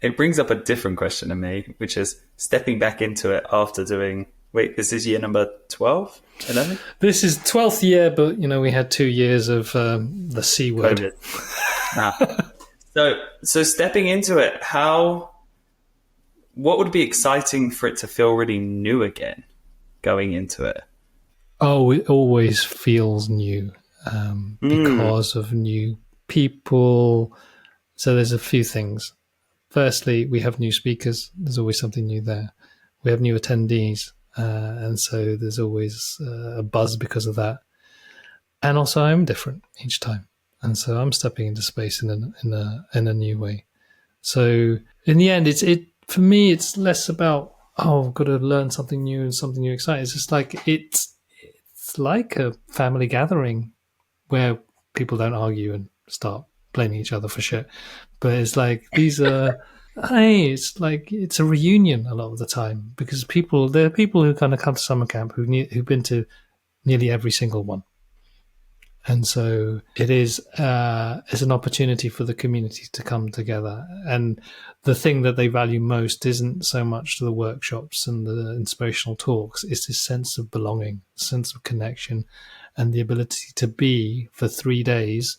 It brings up a different question to me, which is stepping back into it after doing, this is year number 12, 11? This is 12th year, but we had 2 years of the C word. So stepping into it, what would be exciting for it to feel really new again going into it? Oh, it always feels new because of new people. So there's a few things. Firstly, we have new speakers. There's always something new there. We have new attendees. And so there's always a buzz because of that. And also I'm different each time. And so I'm stepping into space in a new way. So in the end, for me, it's less about, I've got to learn something new and something new exciting. It's just like, it's it's like a family gathering where people don't argue and start blaming each other for shit. But it's like, these are, hey, it's a reunion a lot of the time, because there are people who kind of come to summer camp who've been to nearly every single one. And so it is an opportunity for the community to come together. And the thing that they value most isn't so much the workshops and the inspirational talks. It's this sense of belonging, sense of connection, and the ability to be for 3 days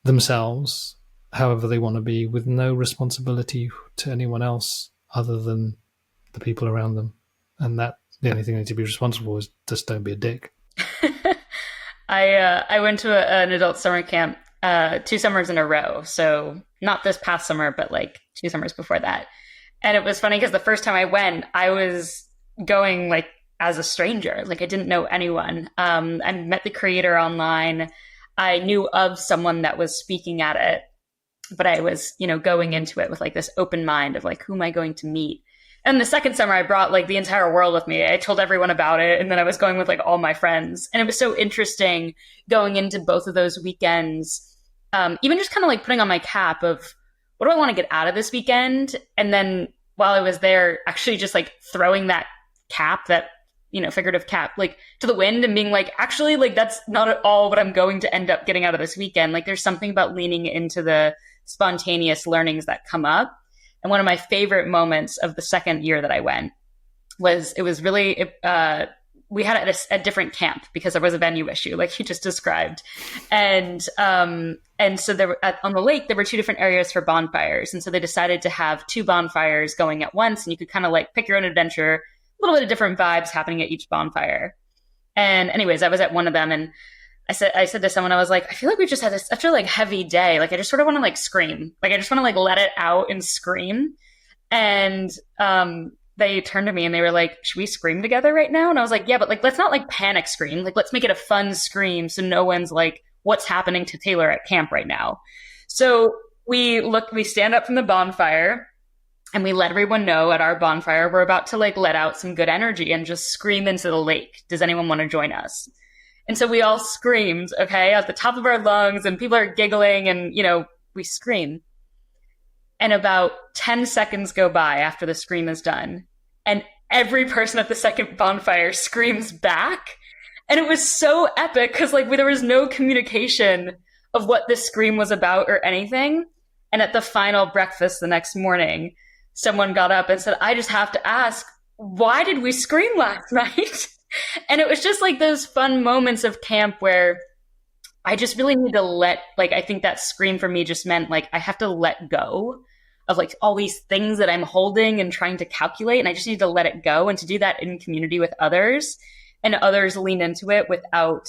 themselves, however they want to be, with no responsibility to anyone else other than the people around them. And that the only thing they need to be responsible is just don't be a dick. I went to an adult summer camp 2 summers in a row. So not this past summer, but like 2 summers before that. And it was funny because the first time I went, I was going like as a stranger. Like I didn't know anyone. I met the creator online. I knew of someone that was speaking at it, but I was, going into it with like this open mind of like, who am I going to meet? And the second summer I brought like the entire world with me. I told everyone about it. And then I was going with like all my friends. And it was so interesting going into both of those weekends, even just kind of like putting on my cap of what do I want to get out of this weekend? And then while I was there, actually just like throwing that cap, that, figurative cap, like to the wind and being like, actually, like that's not at all what I'm going to end up getting out of this weekend. Like there's something about leaning into the spontaneous learnings that come up. And one of my favorite moments of the second year that I went was, we had it at a different camp because there was a venue issue, like you just described. And so there were, on the lake, there were 2 different areas for bonfires. And so they decided to have 2 bonfires going at once. And you could kind of like pick your own adventure, a little bit of different vibes happening at each bonfire. And anyways, I was at one of them, and I said to someone, I was like, I feel like we've just had such a like heavy day. Like I just sort of want to like scream. Like I just want to like let it out and scream. And they turned to me and they were like, should we scream together right now? And I was like, yeah, but like let's not like panic scream. Like let's make it a fun scream so no one's like, what's happening to Taylor at camp right now? So we stand up from the bonfire and we let everyone know at our bonfire we're about to like let out some good energy and just scream into the lake. Does anyone want to join us? And so we all screamed, okay, at the top of our lungs, and people are giggling, and, we scream. And about 10 seconds go by after the scream is done, and every person at the second bonfire screams back. And it was so epic because, like, there was no communication of what this scream was about or anything. And at the final breakfast the next morning, someone got up and said, I just have to ask, why did we scream last night? And it was just like those fun moments of camp where I just really need to I think that scream for me just meant like I have to let go of like all these things that I'm holding and trying to calculate. And I just need to let it go, and to do that in community with others, and others lean into it without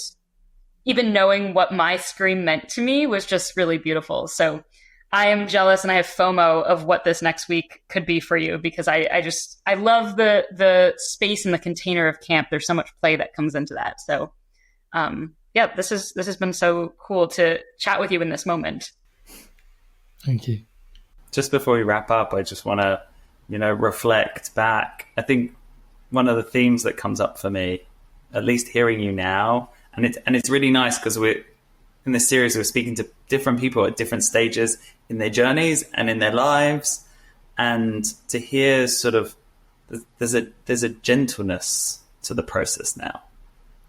even knowing what my scream meant to me was just really beautiful. So I am jealous and I have FOMO of what this next week could be for you, because I love the space and the container of camp. There's so much play that comes into that. So, this has been so cool to chat with you in this moment. Thank you. Just before we wrap up, I just want to, reflect back. I think one of the themes that comes up for me, at least hearing you now, and it's really nice because in this series, we're speaking to different people at different stages in their journeys and in their lives, and to hear sort of there's a gentleness to the process now,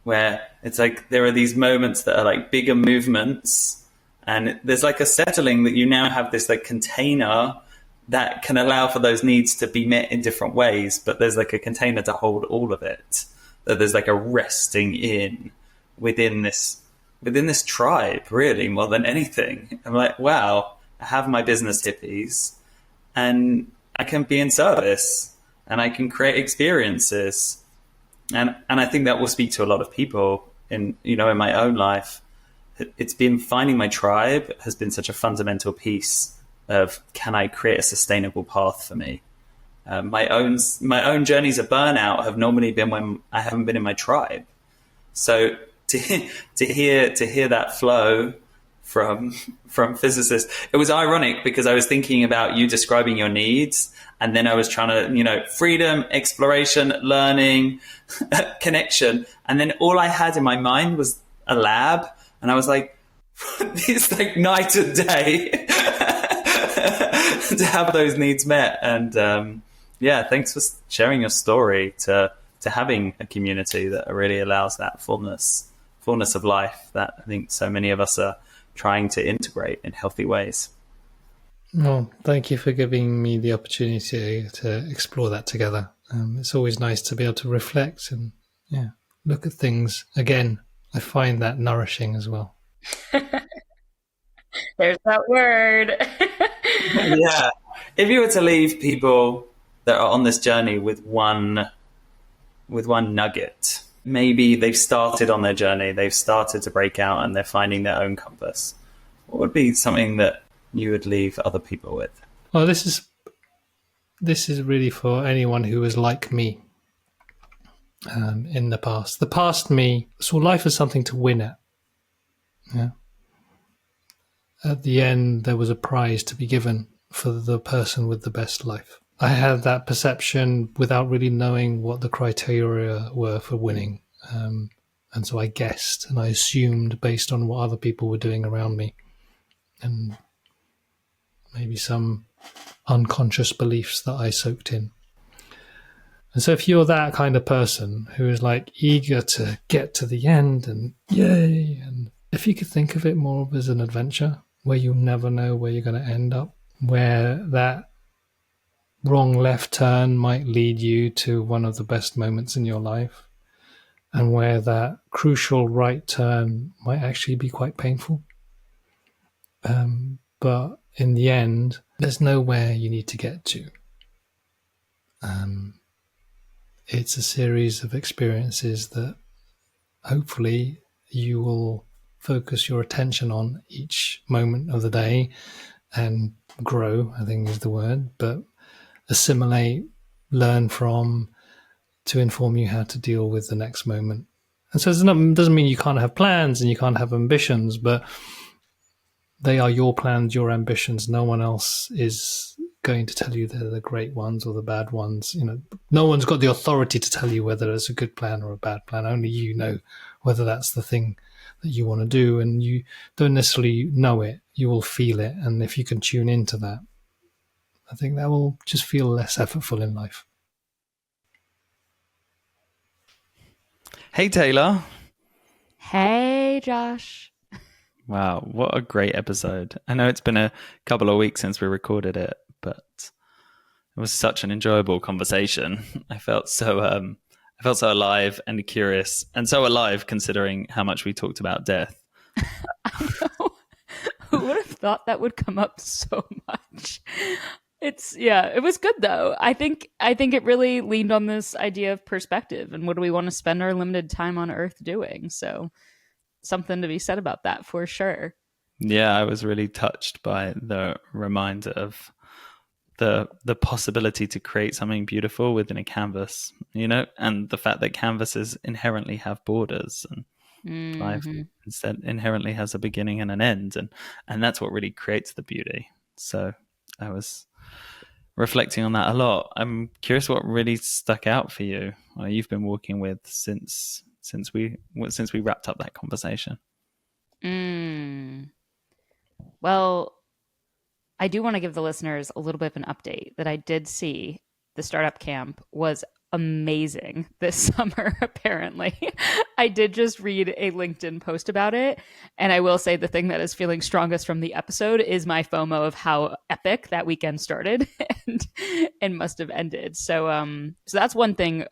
where it's like there are these moments that are like bigger movements, and there's like a settling that you now have this like container that can allow for those needs to be met in different ways, but there's like a container to hold all of it, that there's like a resting in within this tribe, really, more than anything. I'm like, wow, I have my business hippies, and I can be in service, and I can create experiences. And I think that will speak to a lot of people in my own life. It's been finding my tribe has been such a fundamental piece of, can I create a sustainable path for me? My own journeys of burnout have normally been when I haven't been in my tribe. So to hear that flow from physicists. It was ironic because I was thinking about you describing your needs, and then I was trying to, freedom, exploration, learning, connection, and then all I had in my mind was a lab, and I was like, it's like night and day to have those needs met. And thanks for sharing your story to having a community that really allows that fullness of life that I think so many of us are trying to integrate in healthy ways. Well, thank you for giving me the opportunity to explore that together. It's always nice to be able to reflect and look at things again. I find that nourishing as well. There's that word. Yeah. If you were to leave people that are on this journey with one nugget, maybe they've started on their journey, they've started to break out and they're finding their own compass, what would be something that you would leave other people with? Well, this is really for anyone who was like me in the past. The past me saw life as something to win at. Yeah. At the end, there was a prize to be given for the person with the best life. I had that perception without really knowing what the criteria were for winning. And so I guessed and I assumed based on what other people were doing around me and maybe some unconscious beliefs that I soaked in. And so if you're that kind of person who is like eager to get to the end and yay, and if you could think of it more as an adventure where you never know where you're going to end up, where that wrong left turn might lead you to one of the best moments in your life, and where that crucial right turn might actually be quite painful. But in the end, there's nowhere you need to get to. It's a series of experiences that hopefully you will focus your attention on each moment of the day and grow, I think is the word, but assimilate, learn from, to inform you how to deal with the next moment. And so it doesn't mean you can't have plans and you can't have ambitions, but they are your plans, your ambitions. No one else is going to tell you they're the great ones or the bad ones. No one's got the authority to tell you whether it's a good plan or a bad plan. Only you know whether that's the thing that you want to do, and you don't necessarily know it. You will feel it, and if you can tune into that, I think that will just feel less effortful in life. Hey, Taylor. Hey, Josh. Wow, what a great episode. I know it's been a couple of weeks since we recorded it, but it was such an enjoyable conversation. I felt so alive and curious, and so alive considering how much we talked about death. I know. Who would have thought that would come up so much? It was good though. I think it really leaned on this idea of perspective and what do we want to spend our limited time on Earth doing. So something to be said about that for sure. Yeah, I was really touched by the reminder of the possibility to create something beautiful within a canvas, and the fact that canvases inherently have borders and life instead inherently has a beginning and an end, and that's what really creates the beauty. So I was reflecting on that a lot. I'm curious what really stuck out for you, or you've been working with since we wrapped up that conversation. Well, I do want to give the listeners a little bit of an update that I did see the startup camp was amazing this summer, apparently. I did just read a LinkedIn post about it. And I will say the thing that is feeling strongest from the episode is my FOMO of how epic that weekend started and must have ended. So that's one thing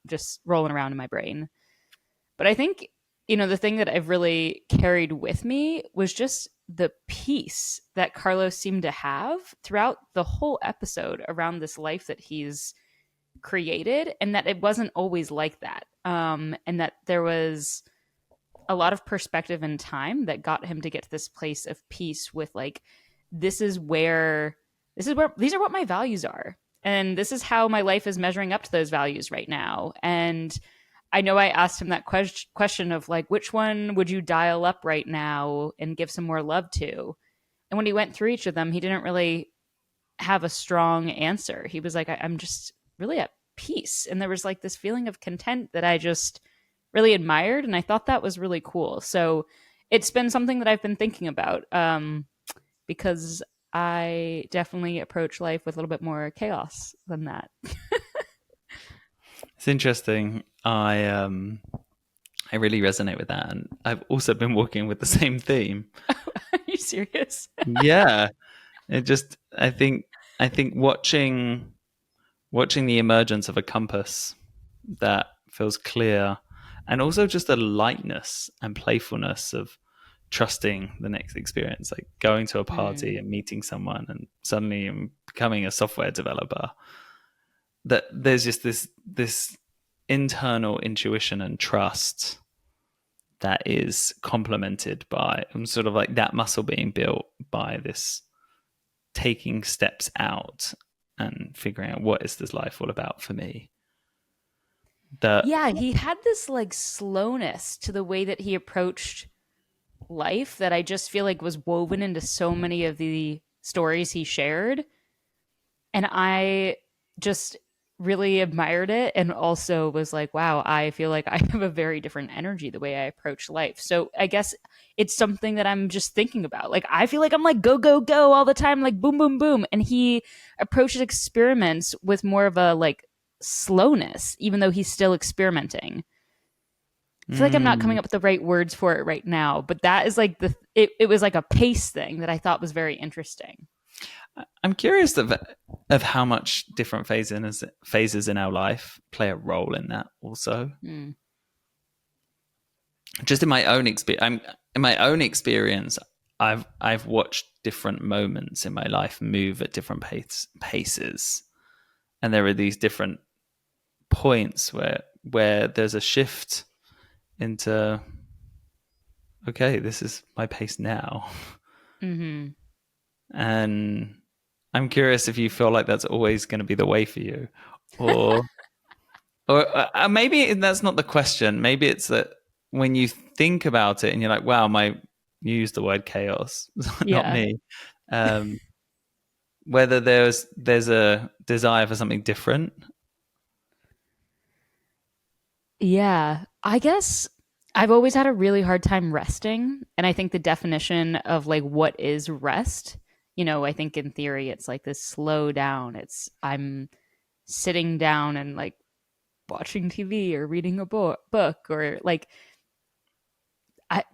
just rolling around in my brain. But I think, the thing that I've really carried with me was just the peace that Carlos seemed to have throughout the whole episode around this life that he's created, and that it wasn't always like that. And that there was a lot of perspective and time that got him to get to this place of peace with like, these are what my values are. And this is how my life is measuring up to those values right now. And I know I asked him that question of like, which one would you dial up right now and give some more love to? And when he went through each of them, he didn't really have a strong answer. He was like, I'm just really at peace. And there was like this feeling of content that I just really admired. And I thought that was really cool. So it's been something that I've been thinking about because I definitely approach life with a little bit more chaos than that. It's interesting. I really resonate with that, and I've also been working with the same theme. Are you serious? Yeah, I think watching the emergence of a compass that feels clear, and also just a lightness and playfulness of trusting the next experience, like going to a party and meeting someone and suddenly becoming a software developer. That there's just this internal intuition and trust that is complemented by sort of like that muscle being built by this taking steps out and figuring out what is this life all about for me. Yeah, he had this like slowness to the way that he approached life that I just feel like was woven into so many of the stories he shared. And I just really admired it and also was like, wow, I feel like I have a very different energy the way I approach life. So I guess it's something that I'm just thinking about. Like, I feel like I'm like, go, go, go all the time, like boom, boom, boom. And he approaches experiments with more of a like slowness, even though he's still experimenting. I feel like I'm not coming up with the right words for it right now, but that is like it was like a pace thing that I thought was very interesting. I'm curious of how much different phases in our life play a role in that also. Just in my own experience, I've watched different moments in my life move at different paces, and there are these different points where there's a shift into, okay, this is my pace now. And I'm curious if you feel like that's always going to be the way for you, or maybe that's not the question. Maybe it's that when you think about it and you're like, wow, you used the word chaos, not me. Whether there's a desire for something different. Yeah, I guess I've always had a really hard time resting. And I think the definition of like what is rest, I think in theory it's like this slow down. I'm sitting down and like watching TV or reading a book or like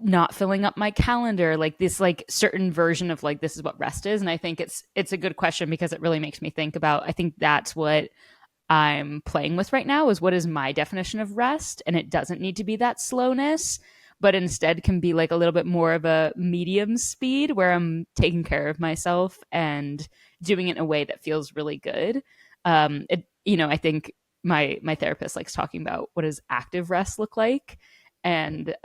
not filling up my calendar, like this like certain version of like this is what rest is. And I think it's a good question because it really makes me think about, I think that's what I'm playing with right now is what is my definition of rest. And it doesn't need to be that slowness, but instead can be like a little bit more of a medium speed where I'm taking care of myself and doing it in a way that feels really good. I think my therapist likes talking about what does active rest look like. And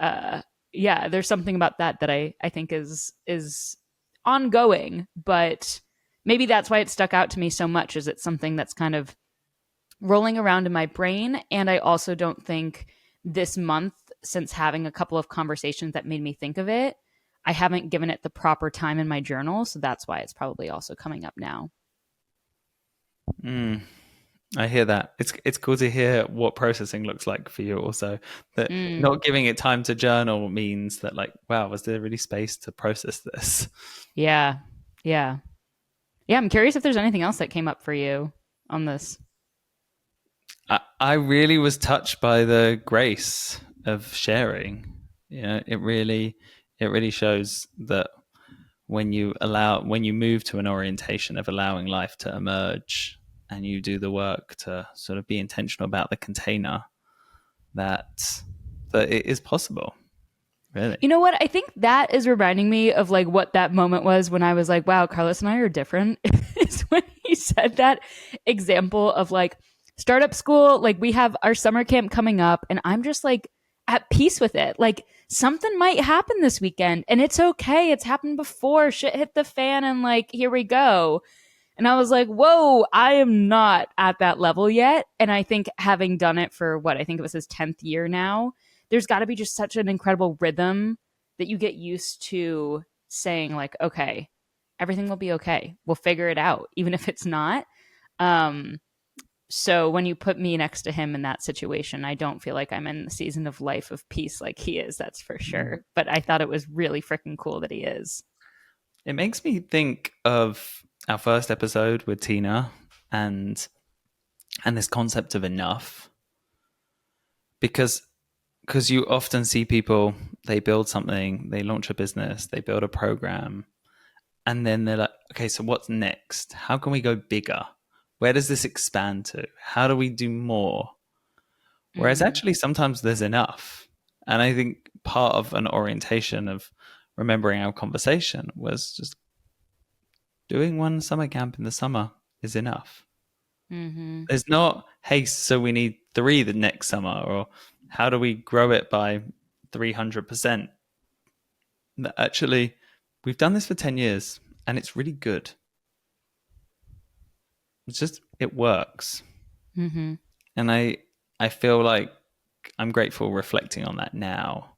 there's something about that I think is ongoing, but maybe that's why it stuck out to me so much, is it's something that's kind of rolling around in my brain. And I also don't think this month, since having a couple of conversations that made me think of it, I haven't given it the proper time in my journal. So that's why it's probably also coming up now. I hear that. It's cool to hear what processing looks like for you also. That not giving it time to journal means that like, wow, was there really space to process this? Yeah. I'm curious if there's anything else that came up for you on this. I really was touched by the grace of sharing. It really shows that when you move to an orientation of allowing life to emerge and you do the work to sort of be intentional about the container, that it is possible. Really. You know what? I think that is reminding me of like what that moment was when I was like, wow, Carlos and I are different. It's when he said that example of like startup school, like we have our summer camp coming up and I'm just like at peace with it. Like something might happen this weekend and it's okay. It's happened before. Shit hit the fan and like, here we go. And I was like, whoa, I am not at that level yet. And I think having done it for I think it was his 10th year now, there's got to be just such an incredible rhythm that you get used to saying, like, okay, everything will be okay. We'll figure it out, even if it's not. So when you put me next to him in that situation, I don't feel like I'm in the season of life of peace like he is, that's for sure. But I thought it was really freaking cool that he is. It makes me think of our first episode with Tina and this concept of enough. Because you often see people, they build something, they launch a business, they build a program, and then they're like, okay, so what's next? How can we go bigger? Where does this expand to? How do we do more? Whereas actually sometimes there's enough. And I think part of an orientation of remembering our conversation was just doing one summer camp in the summer is enough. Mm-hmm. There's not, hey, so we need 3 the next summer, or how do we grow it by 300%? Actually, we've done this for 10 years and it's really good. It's just, it works. Mm-hmm. And I feel like I'm grateful reflecting on that now,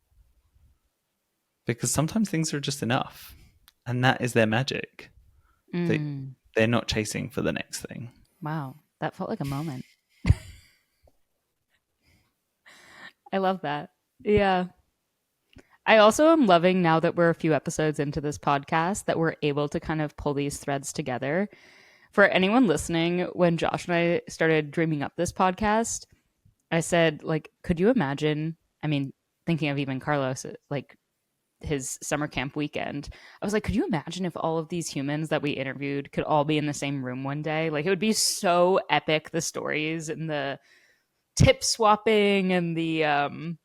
because sometimes things are just enough, and that is their magic. They're not chasing for the next thing. Wow, that felt like a moment. I love that. Yeah. I also am loving, now that we're a few episodes into this podcast, that we're able to kind of pull these threads together. For anyone listening, when Josh and I started dreaming up this podcast, I said, like, could you imagine? I mean, thinking of even Carlos, like his summer camp weekend, I was like, could you imagine if all of these humans that we interviewed could all be in the same room one day? Like, it would be so epic, the stories and the tip swapping and the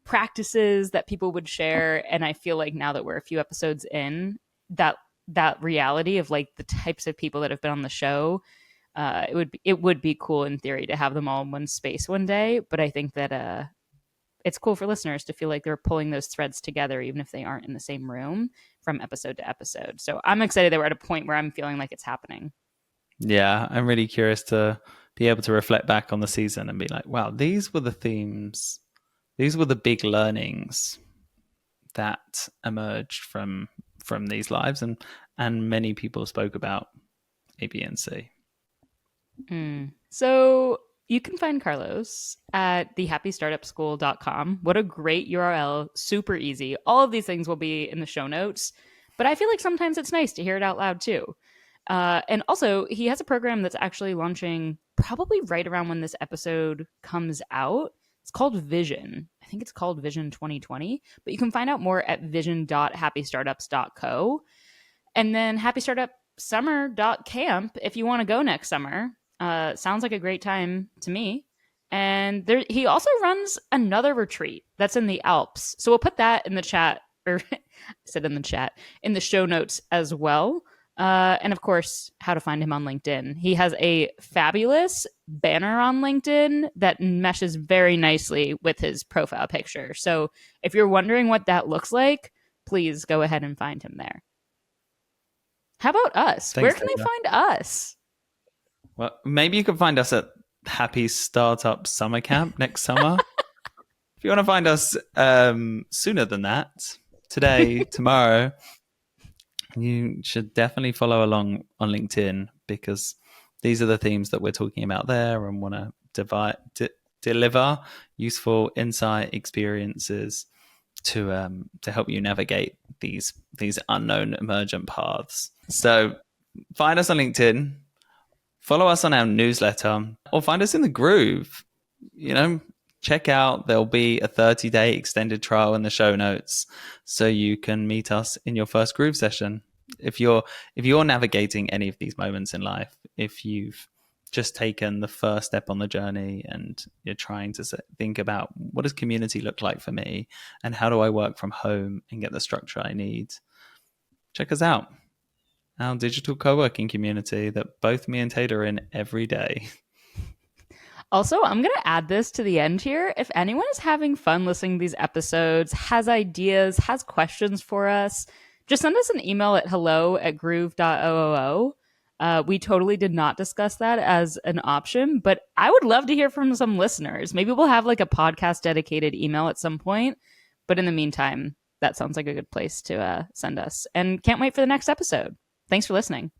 practices that people would share. And I feel like now that we're a few episodes in, that reality of like the types of people that have been on the show, it would be cool in theory to have them all in one space one day. But I think that it's cool for listeners to feel like they're pulling those threads together, even if they aren't in the same room, from episode to episode. So I'm excited that we're at a point where I'm feeling like it's happening. Yeah, I'm really curious to be able to reflect back on the season and be like, wow, these were the themes. These were the big learnings that emerged from these lives, and many people spoke about A, B, and C. So you can find Carlos at thehappystartupschool.com. What a great URL. Super easy. All of these things will be in the show notes, but I feel like sometimes it's nice to hear it out loud too. And also, he has a program that's actually launching probably right around when this episode comes out. It's called Vision. I think it's called Vision 2020, but you can find out more at vision.happystartups.co. And then happystartupsummer.camp if you want to go next summer. Sounds like a great time to me. And he also runs another retreat that's in the Alps. So we'll put that in the chat, or I said in the chat, in the show notes as well. And of course, how to find him on LinkedIn. He has a fabulous banner on LinkedIn that meshes very nicely with his profile picture. So if you're wondering what that looks like, please go ahead and find him there. How about us? Thanks, Where can Taylor. they find us? Well, maybe you can find us at Happy Startup Summer Camp next summer. If you want to find us sooner than that, today, tomorrow, you should definitely follow along on LinkedIn, because these are the themes that we're talking about there, and want to deliver useful insight experiences to help you navigate these unknown emergent paths. So find us on LinkedIn, follow us on our newsletter, or find us in the Groove. Check out, there'll be a 30-day extended trial in the show notes, so you can meet us in your first Groove session. If you're navigating any of these moments in life, if you've just taken the first step on the journey and you're trying to think about, what does community look like for me, and how do I work from home and get the structure I need, check us out. Our digital co-working community that both me and Tate are in every day. Also, I'm going to add this to the end here. If anyone is having fun listening to these episodes, has ideas, has questions for us, just send us an email at hello@groove.oo. We totally did not discuss that as an option, but I would love to hear from some listeners. Maybe we'll have like a podcast dedicated email at some point. But in the meantime, that sounds like a good place to send us. And can't wait for the next episode. Thanks for listening.